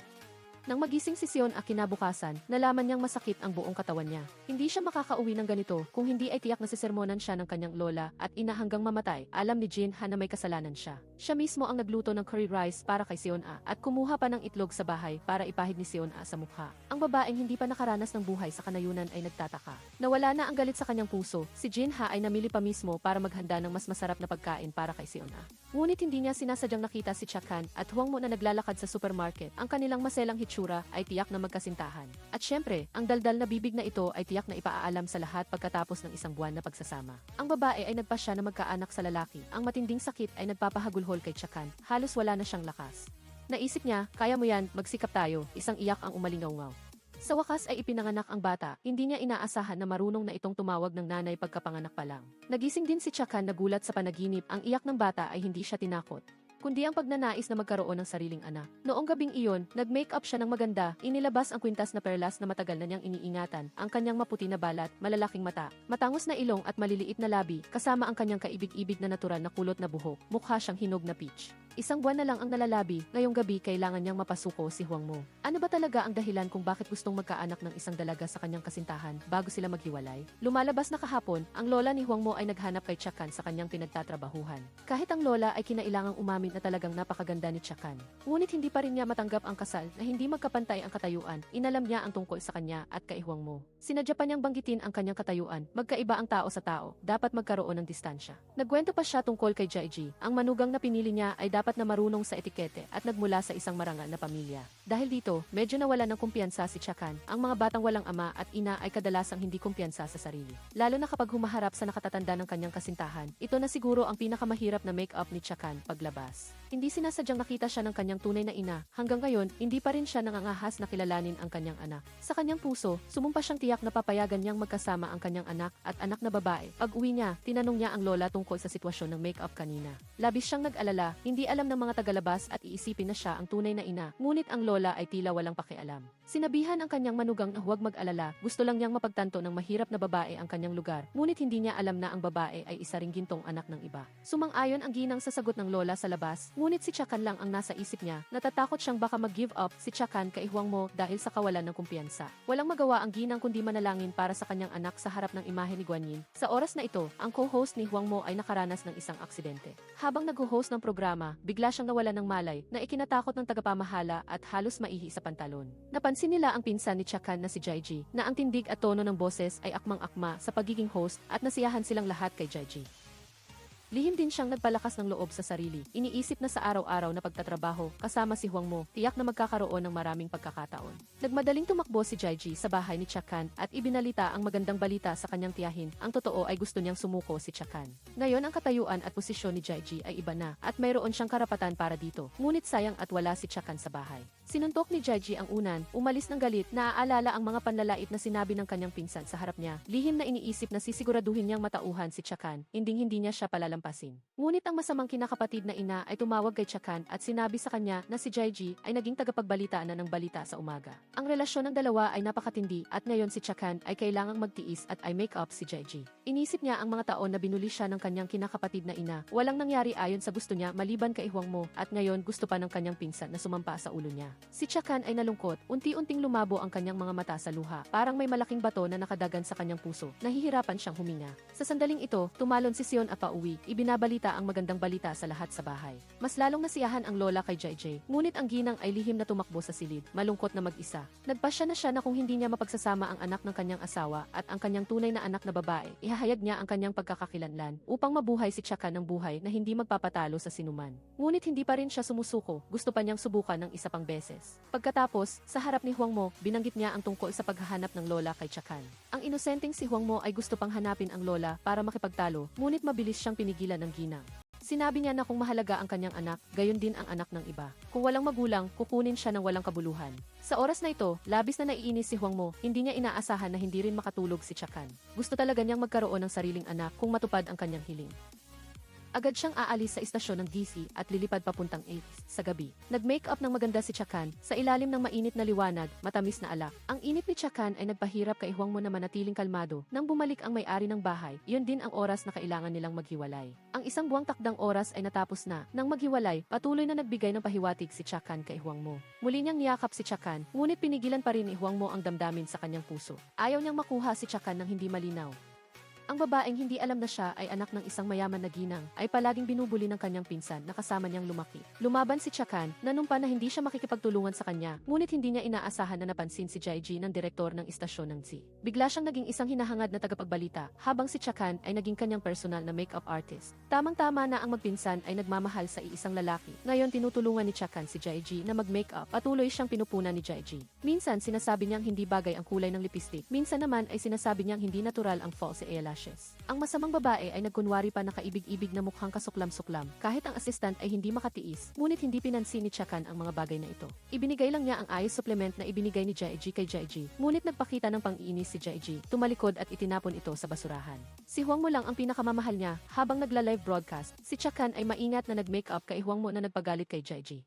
[SPEAKER 1] Nang magising si Sion-a kinabukasan, nalaman niyang masakit ang buong katawan niya. Hindi siya makakauwi ng ganito kung hindi ay tiyak na sisermonan siya ng kanyang lola at ina hanggang mamatay. Alam ni Jin-ha na may kasalanan siya. Siya mismo ang nagluto ng curry rice para kay Sion-a at kumuha pa ng itlog sa bahay para ipahid ni Sion-a sa mukha. Ang babaeng hindi pa nakaranas ng buhay sa kanayunan ay nagtataka. Nawala na ang galit sa kanyang puso, si Jin-ha ay namili pa mismo para maghanda ng mas masarap na pagkain para kay Sion-a. Ngunit hindi niya sinasadyang nakita si Chakan at Huangmo na naglalakad sa supermarket. Ang kanilang maselang hitsura ay tiyak na magkasintahan. At syempre, ang daldal na bibig na ito ay tiyak na ipaalam sa lahat pagkatapos ng isang buwan na pagsasama. Ang babae ay nagpasya na magkaanak sa lalaki. Ang matinding sakit ay nagpapahagulhol kay Chakan. Halos wala na siyang lakas. Naisip niya, kaya mo yan, magsikap tayo. Isang iyak ang umalingaw-ngaw. Sa wakas ay ipinanganak ang bata, hindi niya inaasahan na marunong na itong tumawag ng nanay pagkapanganak pa lang. Nagising din si Chakan na gulat sa panaginip, ang iyak ng bata ay hindi siya tinakot, kundi ang pagnanais na magkaroon ng sariling anak. Noong gabing iyon, nag-makeup siya ng maganda, inilabas ang kwintas na perlas na matagal na niyang iniingatan, ang kanyang maputi na balat, malalaking mata, matangos na ilong at maliliit na labi, kasama ang kanyang kaibig-ibig na natural na kulot na buhok, mukha siyang hinog na peach. Isang buwan na lang ang nalalabi, ngayong gabi kailangan niyang mapasuko si Huangmo. Ano ba talaga ang dahilan kung bakit gustong magkaanak ng isang dalaga sa kanyang kasintahan bago sila maghiwalay? Lumalabas na kahapon, ang lola ni Huangmo ay naghanap kay Chakan sa kanyang pinagtatrabahuhan. Kahit ang lola ay kinailangang umamin na talagang napakaganda ni Chakan. Ngunit hindi pa rin niya matanggap ang kasal na hindi magkapantay ang katayuan. Inalam niya ang tungkol sa kanya at kay Huangmo. Sinadya pa niyang banggitin ang kanyang katayuan, magkaiba ang tao sa tao, dapat magkaroon ng distansya. Nagkwento pa siya tungkol kay Jaiji, ang manugang na pinili niya ay dapat na marunong sa etikete at nagmula sa isang marangal na pamilya. Dahil dito, medyo nawala ng kumpiyansa si Chakan. Ang mga batang walang ama at ina ay kadalasang hindi kumpiyansa sa sarili. Lalo na kapag humaharap sa nakatatanda ng kanyang kasintahan, ito na siguro ang pinakamahirap na make-up ni Chakan paglabas. Hindi sinasadyang nakita siya ng kanyang tunay na ina. Hanggang ngayon, hindi pa rin siya nangangahas na kilalanin ang kanyang anak. Sa kanyang puso, sumumpa siyang tiyak na papayagan niyang magkasama ang kanyang anak at anak na babae. Pag uwi niya, tinanong niya ang lola tungkol sa sitwasyon ng make-up kanina. Labis siyang nag-alala, hindi alam alam ng mga tagalabas at iisipin na siya ang tunay na ina, ngunit ang lola ay tila walang pakialam. Sinabihan ang kanyang manugang na huwag mag-alala, gusto lang niyang mapagtanto ng mahirap na babae ang kanyang lugar, ngunit hindi niya alam na ang babae ay isa ring gintong anak ng iba. Sumang-ayon ang ginang sa sagot ng lola sa labas, ngunit si Chakan lang ang nasa isip niya, natatakot siyang baka mag-give up si Chakan kay Huangmo dahil sa kawalan ng kumpiyansa. Walang magawa ang ginang kundi manalangin para sa kanyang anak sa harap ng imahe ni Guanyin. Sa oras na ito, ang co-host ni Huangmo ay nakaranas ng isang aksidente. Habang nag-host ng programa, bigla siyang nawalan ng malay na ikinatakot ng tagapamahala at halos maihi sa pantalon. Napansin nila ang pinsan ni Chakan na si Jaiji, na ang tindig at tono ng boses ay akmang-akma sa pagiging host at nasiyahan silang lahat kay Jaiji. Lihim din siyang nagpalakas ng loob sa sarili. Iniisip na sa araw-araw na pagtatrabaho, kasama si Huangmo, tiyak na magkakaroon ng maraming pagkakataon. Nagmadaling tumakbo si Jaiji sa bahay ni Chakan at ibinalita ang magandang balita sa kanyang tiyahin. Ang totoo ay gusto niyang sumuko si Chakan. Ngayon ang katayuan at posisyon ni Jaiji ay iba na at mayroon siyang karapatan para dito. Ngunit sayang at wala si Chakan sa bahay. Sinuntok ni Jaiji ang unan, umalis ng galit, naaalala ang mga panlalait na sinabi ng kanyang pinsan sa harap niya. Lihim na iniisip na sisiguraduhin niyang matauhan si Chakan, hindi niya siya palalampasin. Ngunit ang masamang kinakapatid na ina ay tumawag kay Chakan at sinabi sa kanya na si Jaiji ay naging tagapagbalitaan na ng balita sa umaga. Ang relasyon ng dalawa ay napakatindi at ngayon si Chakan ay kailangang magtiis at ay make up si Jaiji. Inisip niya ang mga taon na binuli siya ng kanyang kinakapatid na ina. Walang nangyari ayon sa gusto niya maliban kay Huangmo at ngayon gusto pa ng kanyang pinsan na sumampa sa ulo niya. Si Chakan ay nalungkot, unti-unting lumabo ang kanyang mga mata sa luha, parang may malaking bato na nakadagan sa kanyang puso, nahihirapan siyang huminga. Sa sandaling ito, tumalon si Sion at pauwi, ibinabalita ang magandang balita sa lahat sa bahay. Mas lalong nasiyahan ang lola kay JJ, ngunit ang ginang ay lihim na tumakbo sa silid, malungkot na mag-isa. Nagpasya na siya na kung hindi niya mapagsasama ang anak ng kanyang asawa at ang kanyang tunay na anak na babae, ihahayag niya ang kanyang pagkakakilanlan upang mabuhay si Chakan ng buhay na hindi magpapatalo sa sinuman. Ngunit hindi pa rin siya sumusuko, gusto pa niyang subukan ng isa pang beses. Pagkatapos, sa harap ni Huangmo, binanggit niya ang tungkol sa paghahanap ng lola kay Chakan. Ang inosenteng si Huangmo ay gusto pang hanapin ang lola para makipagtalo, ngunit mabilis siyang pinigilan ng ginang. Sinabi niya na kung mahalaga ang kanyang anak, gayon din ang anak ng iba. Kung walang magulang, kukunin siya ng walang kabuluhan. Sa oras na ito, labis na naiinis si Huangmo, hindi niya inaasahan na hindi rin makatulog si Chakan. Gusto talaga niyang magkaroon ng sariling anak kung matupad ang kanyang hiling. Agad siyang aalis sa istasyon ng DC at lilipad papuntang 8 sa gabi. Nag-make-up ng maganda si Chakan sa ilalim ng mainit na liwanag, matamis na alak. Ang init ni Chakan ay nagpahirap kay Huangmo na manatiling kalmado. Nang bumalik ang may-ari ng bahay, iyon din ang oras na kailangan nilang maghiwalay. Ang isang buwang takdang oras ay natapos na. Nang maghiwalay, patuloy na nagbigay ng pahiwatig si Chakan kay Huangmo. Muli niyang niyakap si Chakan, ngunit pinigilan pa rin ni Huangmo ang damdamin sa kanyang puso. Ayaw niyang makuha si Chakan ng hindi malinaw. Ang babaeng hindi alam na siya ay anak ng isang mayaman na ginang, ay palaging binubuli ng kanyang pinsan na kasama niyang lumaki. Lumaban si Chakan, nanumpa na hindi siya makikipagtulungan sa kanya, ngunit hindi niya inaasahan na napansin si Jaiji ng direktor ng istasyon ng Z. Bigla siyang naging isang hinahangad na tagapagbalita, habang si Chakan ay naging kanyang personal na makeup artist. Tamang-tama na ang magpinsan ay nagmamahal sa iisang lalaki. Ngayon tinutulungan ni Chakan si Jaiji na mag-makeup, patuloy siyang pinupunan ni Jaiji. Minsan sinasabi niyang hindi bagay ang kulay ng lipstick, minsan naman ay sinasabi niyang hindi natural ang false eyelashes. Ang masamang babae ay nagkunwari pa na kaibig-ibig na mukhang kasuklam-suklam kahit ang assistant ay hindi makatiis, ngunit hindi pinansin ni Chakan ang mga bagay na ito. Ibinigay lang niya ang eye supplement na ibinigay ni Jaiji kay Jaiji, ngunit nagpakita ng pang-iinis si Jaiji, tumalikod at itinapon ito sa basurahan. Si Huangmo lang ang pinakamamahal niya habang nagla-live broadcast. Si Chakan ay maingat na nag-makeup kay Huangmo na nagpagalit kay Jaiji.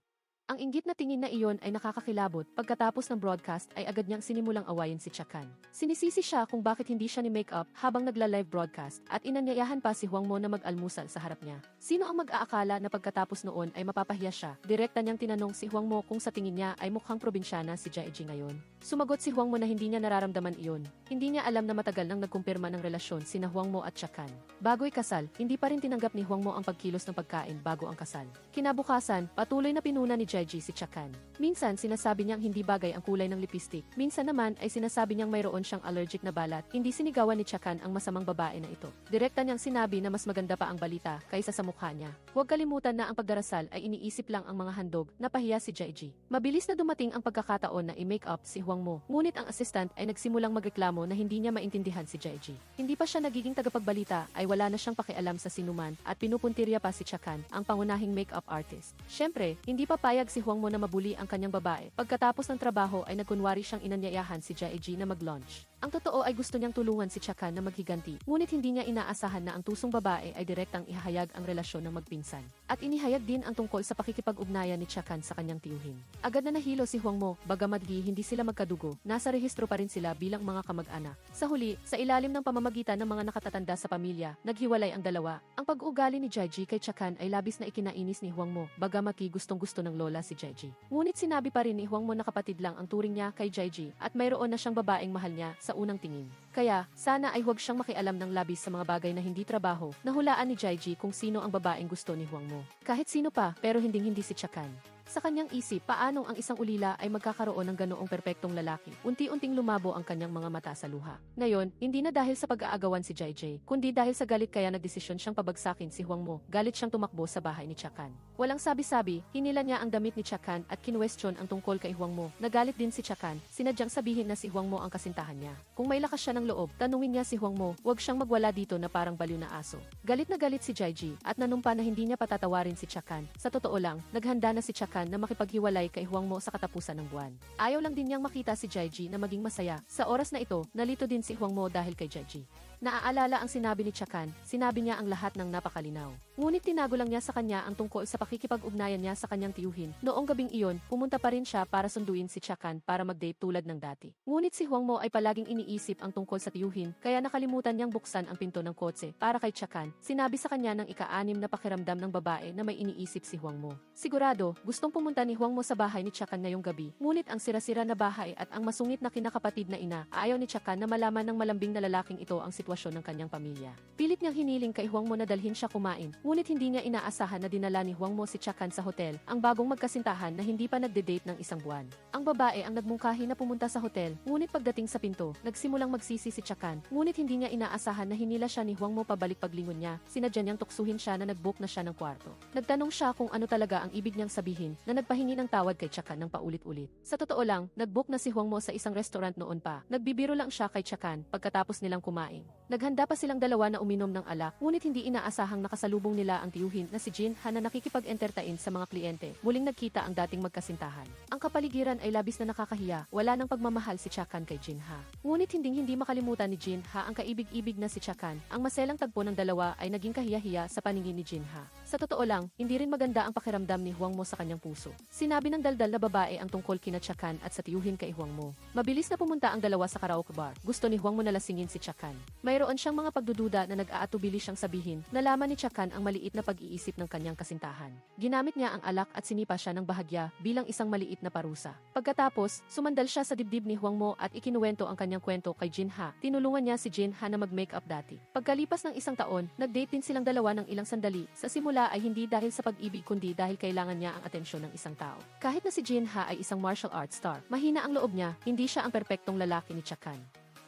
[SPEAKER 1] Ang inggit na tingin na iyon ay nakakakilabot. Pagkatapos ng broadcast ay agad niyang sinimulang awayin si Chakan. Sinisisi siya kung bakit hindi siya ni make-up habang nagla-live broadcast at inanyayahan pa si Huangmo na mag-almusal sa harap niya. Sino ang mag-aakala na pagkatapos noon ay mapapahiya siya? Direkta niyang tinanong si Huangmo kung sa tingin niya ay mukhang probinsyana si Jaiji ngayon. Sumagot si Huangmo na hindi niya nararamdaman iyon. Hindi niya alam na matagal nang nagkumpirma ng relasyon sina Huangmo at Chakan. Bago'y kasal, hindi pa rin tinanggap ni Huangmo ang pagkilos ng pagkain bago ang kasal. Kinabukasan, patuloy na pinuna ni Jaiji si Chakan. Minsan sinasabi niyang hindi bagay ang kulay ng lipstick. Minsan naman ay sinasabi niyang mayroon siyang allergic na balat. Hindi sinigawan ni Chakan ang masamang babae na ito. Direkta niyang sinabi na mas maganda pa ang balita kaysa sa mukha niya. Huwag kalimutan na ang pagdarasal ay iniisip lang ang mga handog. Napahiya si Jaiji. Mabilis na dumating ang pagkakataon na i-make up si Huangmo. Ngunit ang assistant ay nagsimulang magreklamo na hindi niya maintindihan si Jaiji. Hindi pa siya nagiging tagapagbalita ay wala na siyang pakialam sa sinuman at pinupuntirya pa si Chakan, ang pangunahing make-up artist. Siyempre, hindi papayag si Huangmo na mabuli ang kanyang babae. Pagkatapos ng trabaho ay nagkunwari siyang inanyayahan si Jaiji na mag-lunch. Ang totoo ay gusto niyang tulungan si Chakan na maghiganti, ngunit hindi niya inaasahan na ang tusong babae ay direktang ihahayag ang relasyon ng magpinsan. At inihayag din ang tungkol sa pakikipag-ugnayan ni Chakan sa kanyang tiyuhin. Agad na nahilo si Huang Mo, bagamat hindi sila magkadugo, nasa rehistro pa rin sila bilang mga kamag-anak. Sa huli, sa ilalim ng pamamagitan ng mga nakatatanda sa pamilya, naghiwalay ang dalawa. Ang pag-uugali ni Jaiji kay Chakan ay labis na ikinainis ni Huang Mo, bagamat gustong-gusto ng lola si Jaiji. Ngunit sinabi pa rin ni Huang Mo na kapatid lang ang turing niya kay Jaiji at mayroon na siyang babaeng mahal niya sa unang tingin. Kaya, sana ay huwag siyang makialam ng labis sa mga bagay na hindi trabaho. Nahulaan ni Jaiji kung sino ang babaeng gusto ni Huang Mo. Kahit sino pa, pero hindi si Chakan. Sa kanyang isip, paanong ang isang ulila ay magkakaroon ng ganoong perpektong lalaki? Unti-unting lumabo ang kanyang mga mata sa luha. Ngayon, hindi na dahil sa pag-aagawan si Jaiji, kundi dahil sa galit kaya nagdesisyon siyang pabagsakin si Huang Mo. Galit siyang tumakbo sa bahay ni Chakan. Walang sabi-sabi, hinila niya ang damit ni Chakan at kinwestiyon ang tungkol kay Huang Mo. Nagalit din si Chakan, sinadyang sabihin na si Huang Mo ang kasintahan niya. Kung may lakas siya ng loob, tanungin niya si Huang Mo, huwag siyang magwala dito na parang baliw na aso. Galit na galit si Jaiji at nanumpa na hindi niya patatawarin si Chakan. Sa totoo lang, naghanda na si Chakan na makipaghiwalay kay Huang Mo sa katapusan ng buwan. Ayaw lang din niyang makita si Jaiji na maging masaya. Sa oras na ito, nalito din si Huang Mo dahil kay Jaiji. Naaalala ang sinabi ni Chakan, sinabi niya ang lahat ng napakalinaw. Ngunit tinago lang niya sa kanya ang tungkol sa pakikipag-ugnayan niya sa kanyang tiyuhin. Noong gabing iyon, pumunta pa rin siya para sunduin si Chakan para mag-date tulad ng dati. Ngunit si Huang Mo ay palaging iniisip ang tungkol sa tiyuhin, kaya nakalimutan niyang buksan ang pinto ng kotse para kay Chakan. Sinabi sa kanya ng ika-6 na pakiramdam ng babae na may iniisip si Huang Mo. Sigurado, gustong pumunta ni Huang Mo sa bahay ni Chakan ngayong gabi. Ngunit ang sira-sira na bahay at ang masungit na kinakapatid na ina, ayaw ni Chakan na malaman ng malambing na lalaking ito ang sitwasyon ng kanyang pamilya. Pilit niyang hiniling kay Huang Mo na dalhin siya kumain, ngunit hindi niya inaasahan na dinala ni Huang Mo si Chakan sa hotel, ang bagong magkasintahan na hindi pa nagde-date ng isang buwan. Ang babae ang nagmungkahi na pumunta sa hotel, ngunit pagdating sa pinto, nagsimulang magsisi si Chakan, ngunit hindi niya inaasahan na hinila siya ni Huang Mo pabalik paglingon niya, sinadya niyang tuksuhin siya na nag-book na siya ng kwarto. Nagtanong siya kung ano talaga ang ibig niyang sabihin, na nagpahingi ng tawad kay Chakan ng paulit-ulit. Sa totoo lang, nag-book na si Huang Mo sa isang restaurant noon pa. Nagbibiro lang siya kay Chakan pagkatapos nilang kumain. Naghanda pa silang dalawa na uminom ng alak, ngunit hindi inaasahang nakasalubong nila ang tiyuhin na si Jin Ha na nakikipag-entertain sa mga kliyente. Muling nagkita ang dating magkasintahan. Ang kapaligiran ay labis na nakakahiya, wala nang pagmamahal si Chakan kay Jin Ha. Ngunit hindi makalimutan ni Jin Ha ang kaibig-ibig na si Chakan. Ang maselang tagpo ng dalawa ay naging kahiya-hiya sa paningin ni Jin Ha. Sa totoo lang, hindi rin maganda ang pakiramdam ni Huang Mo sa kanyang puso. Sinabi ng daldal na babae ang tungkol kina Chakan at sa tiyuhin kay Huang Mo. Mabilis na pumunta ang dalawa sa karaoke bar. Gusto ni Huang Mo na lasingin si Chakan. Mayroon siyang mga pagdududa na nag-aatubili siyang sabihin, nalaman ni Chakan ang maliit na pag-iisip ng kanyang kasintahan. Ginamit niya ang alak at sinipa siya ng bahagya bilang isang maliit na parusa. Pagkatapos, sumandal siya sa dibdib ni Huang Mo at ikinuwento ang kanyang kwento kay Jin Ha. Tinulungan niya si Jin Ha na mag-makeup dati. Pagkalipas ng isang taon, nag-date din silang dalawa ng ilang sandali. Sa simula ay hindi dahil sa pag-ibig kundi dahil kailangan niya ang atensyon ng isang tao. Kahit na si Jin Ha ay isang martial arts star, mahina ang loob niya, hindi siya ang perpektong lalaki ni Chakan.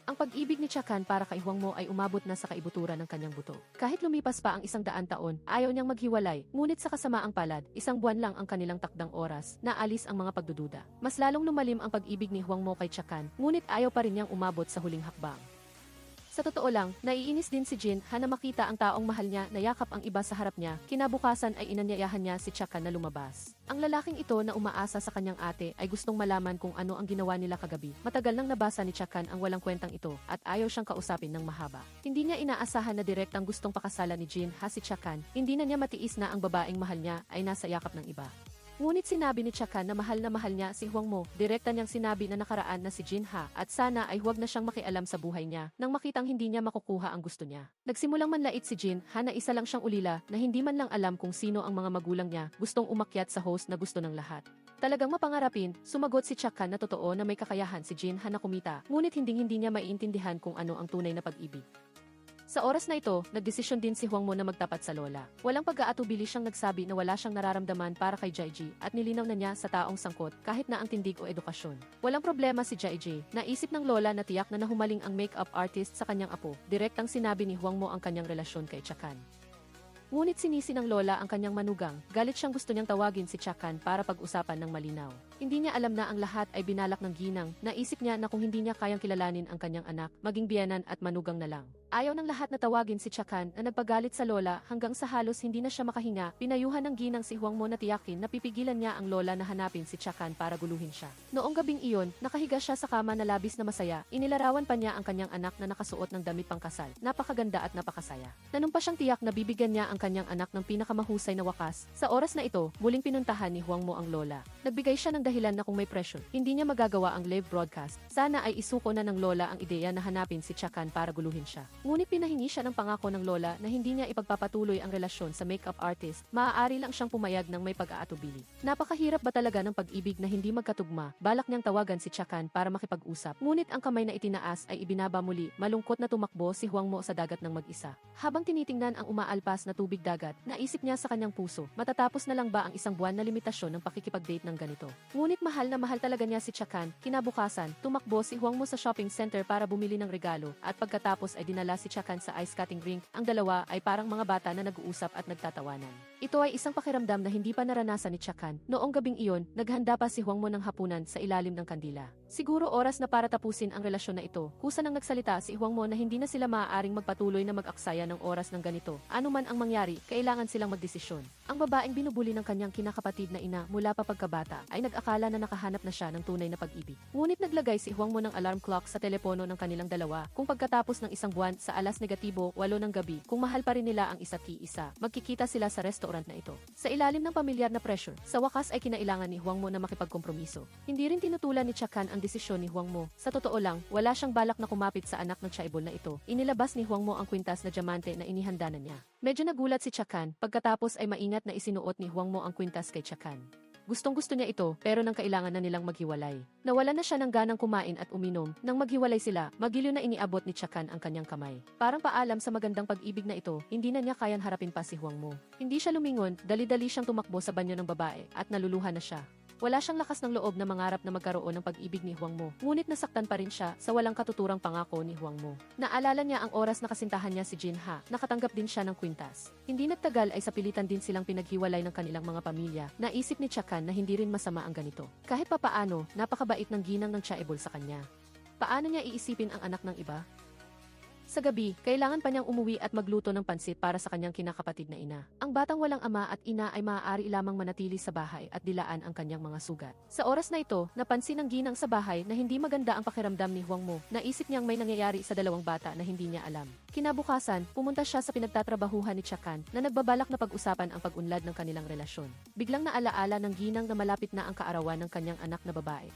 [SPEAKER 1] Ang pag-ibig ni Chakan para kay Huang Mo ay umabot na sa kaibuturan ng kanyang buto. Kahit lumipas pa ang 100 taon, ayaw niyang maghiwalay, ngunit sa kasamaang palad, 1 buwan lang ang kanilang takdang oras, naalis ang mga pagdududa. Mas lalong lumalim ang pag-ibig ni Huang Mo kay Chakan, ngunit ayaw pa rin niyang umabot sa huling hakbang. Sa totoo lang, naiinis din si Jin Ha na makita ang taong mahal niya na yakap ang iba sa harap niya. Kinabukasan ay inanyayahan niya si Chakan na lumabas. Ang lalaking ito na umaasa sa kanyang ate ay gustong malaman kung ano ang ginawa nila kagabi. Matagal nang nabasa ni Chakan ang walang kwentang ito at ayaw siyang kausapin ng mahaba. Hindi niya inaasahan na direktang gustong pakasalan ni Jin Ha si Chakan. Hindi na niya matiis na ang babaeng mahal niya ay nasa yakap ng iba. Ngunit sinabi ni Chakan na mahal niya si Huang Mo. Direkta niyang sinabi na nakaraan na si Jin Ha at sana ay huwag na siyang makialam sa buhay niya nang makitang hindi niya makukuha ang gusto niya. Nagsimulang manlait si Jin Ha na isa lang siyang ulila na hindi man lang alam kung sino ang mga magulang niya, gustong umakyat sa host na gusto ng lahat. Talagang mapangarapin, sumagot si Chakan na totoo na may kakayahan si Jin Ha na kumita, ngunit hindi niya maiintindihan kung ano ang tunay na pag-ibig. Sa oras na ito, nagdesisyon din si Huang Mo na magtapat sa lola. Walang pag-aatubili siyang nagsabi na wala siyang nararamdaman para kay Jaiji at nilinaw na niya sa taong sangkot kahit na ang tindig o edukasyon. Walang problema si Jaiji. Naisip ng lola na tiyak na nahumaling ang makeup artist sa kanyang apo. Direktang sinabi ni Huang Mo ang kanyang relasyon kay Chakan. Ngunit sinisi ng lola ang kanyang manugang, galit siyang gusto niyang tawagin si Chakan para pag-usapan ng malinaw. Hindi niya alam na ang lahat ay binalak ng ginang. Naisip niya na kung hindi niya kayang kilalanin ang kanyang anak, maging biyenan at manugang na lang. Ayaw ng lahat na tawagin si Chakan na nagpagalit sa lola hanggang sa halos hindi na siya makahinga. Pinayuhan ng ginang si Huangmo na tiyakin na pipigilan niya ang lola na hanapin si Chakan para guluhin siya. Noong gabing iyon, nakahiga siya sa kama na labis na masaya. Inilarawan pa niya ang kanyang anak na nakasuot ng damit pangkasal. Napakaganda at napakasaya. Nanumpa siyang tiyak na bibigyan niya ang kanyang anak ng pinakamahusay na wakas. Sa oras na ito, muling pinuntahan ni Huangmo ang lola. Nagbigay siya ng dahilan na kung may pressure, hindi niya magagawa ang live broadcast. Sana ay isuko na ng lola ang ideya na hanapin si Chakan para guluhin siya. Ngunit pinahingi siya ng pangako ng lola na hindi niya ipagpapatuloy ang relasyon sa makeup artist. Maaari lang siyang pumayag ng may pag-aatubili. Napakahirap ba talaga ng pag-ibig na hindi magkatugma? Balak niyang tawagan si Chakan para makipag-usap. Ngunit ang kamay na itinaas ay ibinaba muli. Malungkot na tumakbo si Huangmo sa dagat ng mag-isa. Habang tinitingnan ang umaalpas na tubig dagat, naisip niya sa kanyang puso, matatapos na lang ba ang isang buwan na limitasyon ng pakikipag-date ng ganito? Ngunit mahal na mahal talaga niya si Chakan. Kinabukasan, tumakbo si Huangmo sa shopping center para bumili ng regalo at pagkatapos ay dinala si Chakan sa ice cutting rink. Ang dalawa ay parang mga bata na nag-uusap at nagtatawanan. Ito ay isang pakiramdam na hindi pa naranasan ni Chakan. Noong gabing iyon, naghanda pa si Huangmo ng hapunan sa ilalim ng kandila. Siguro oras na para tapusin ang relasyon na ito. Kusa nang nagsalita si Huangmo na hindi na sila maaaring magpatuloy na mag-aksaya ng oras ng ganito. Ano man ang mangyari, kailangan silang magdesisyon. Ang babaeng binubuli ng kanyang kinakapatid na ina mula pa pagkabata ay nag-akala na nakahanap na siya ng tunay na pag-ibig. Ngunit naglagay si Huangmo ng alarm clock sa telepono ng kanilang dalawa. Kung pagkatapos ng isang buwan sa alas negatibo 8 ng gabi, kung mahal pa rin nila ang isa't iisa, magkikita sila sa restaurant na ito. Sa ilalim ng pamilyar na pressure, sa wakas ay kinailangan ni Huangmo na makipagkompromiso. Hindi rin tinutulan ni Chakan ang desisyon ni Huangmo. Sa totoo lang, wala siyang balak na kumapit sa anak ng chaebol na ito. Inilabas ni Huangmo ang kwintas na diamante na inihanda na niya. Medyo nagulat si Chakan, pagkatapos ay maingat na isinuot ni Huangmo ang kwintas kay Chakan. Gustong-gusto niya ito, pero nang kailangan na nilang maghiwalay. Nawala na siya ng ganang kumain at uminom. Nang maghiwalay sila, magiliw na iniabot ni Chakan ang kanyang kamay. Parang paalam sa magandang pag-ibig na ito, hindi na niya kayang harapin pa si Huangmo. Hindi siya lumingon, dali-dali siyang tumakbo sa banyo ng babae, at naluluhan na siya. Wala siyang lakas ng loob na mangarap na magkaroon ng pag-ibig ni Huangmo. Ngunit nasaktan pa rin siya sa walang katuturang pangako ni Huangmo. Naalala niya ang oras na kasintahan niya si Jinha. Nakatanggap din siya ng kwintas. Hindi nagtagal ay sa pilitan din silang pinaghiwalay ng kanilang mga pamilya. Naisip ni Chakan na hindi rin masama ang ganito. Kahit papaano, napakabait ng ginang ng chaebol sa kanya. Paano niya iisipin ang anak ng iba? Sa gabi, kailangan pa niyang umuwi at magluto ng pansit para sa kanyang kinakapatid na ina. Ang batang walang ama at ina ay maaari lamang manatili sa bahay at dilaan ang kanyang mga sugat. Sa oras na ito, napansin ng ginang sa bahay na hindi maganda ang pakiramdam ni Huangmo. Naisip niyang may nangyayari sa dalawang bata na hindi niya alam. Kinabukasan, pumunta siya sa pinagtatrabahuhan ni Chakan na nagbabalak na pag-usapan ang pag-unlad ng kanilang relasyon. Biglang naalaala ng ginang na malapit na ang kaarawan ng kanyang anak na babae.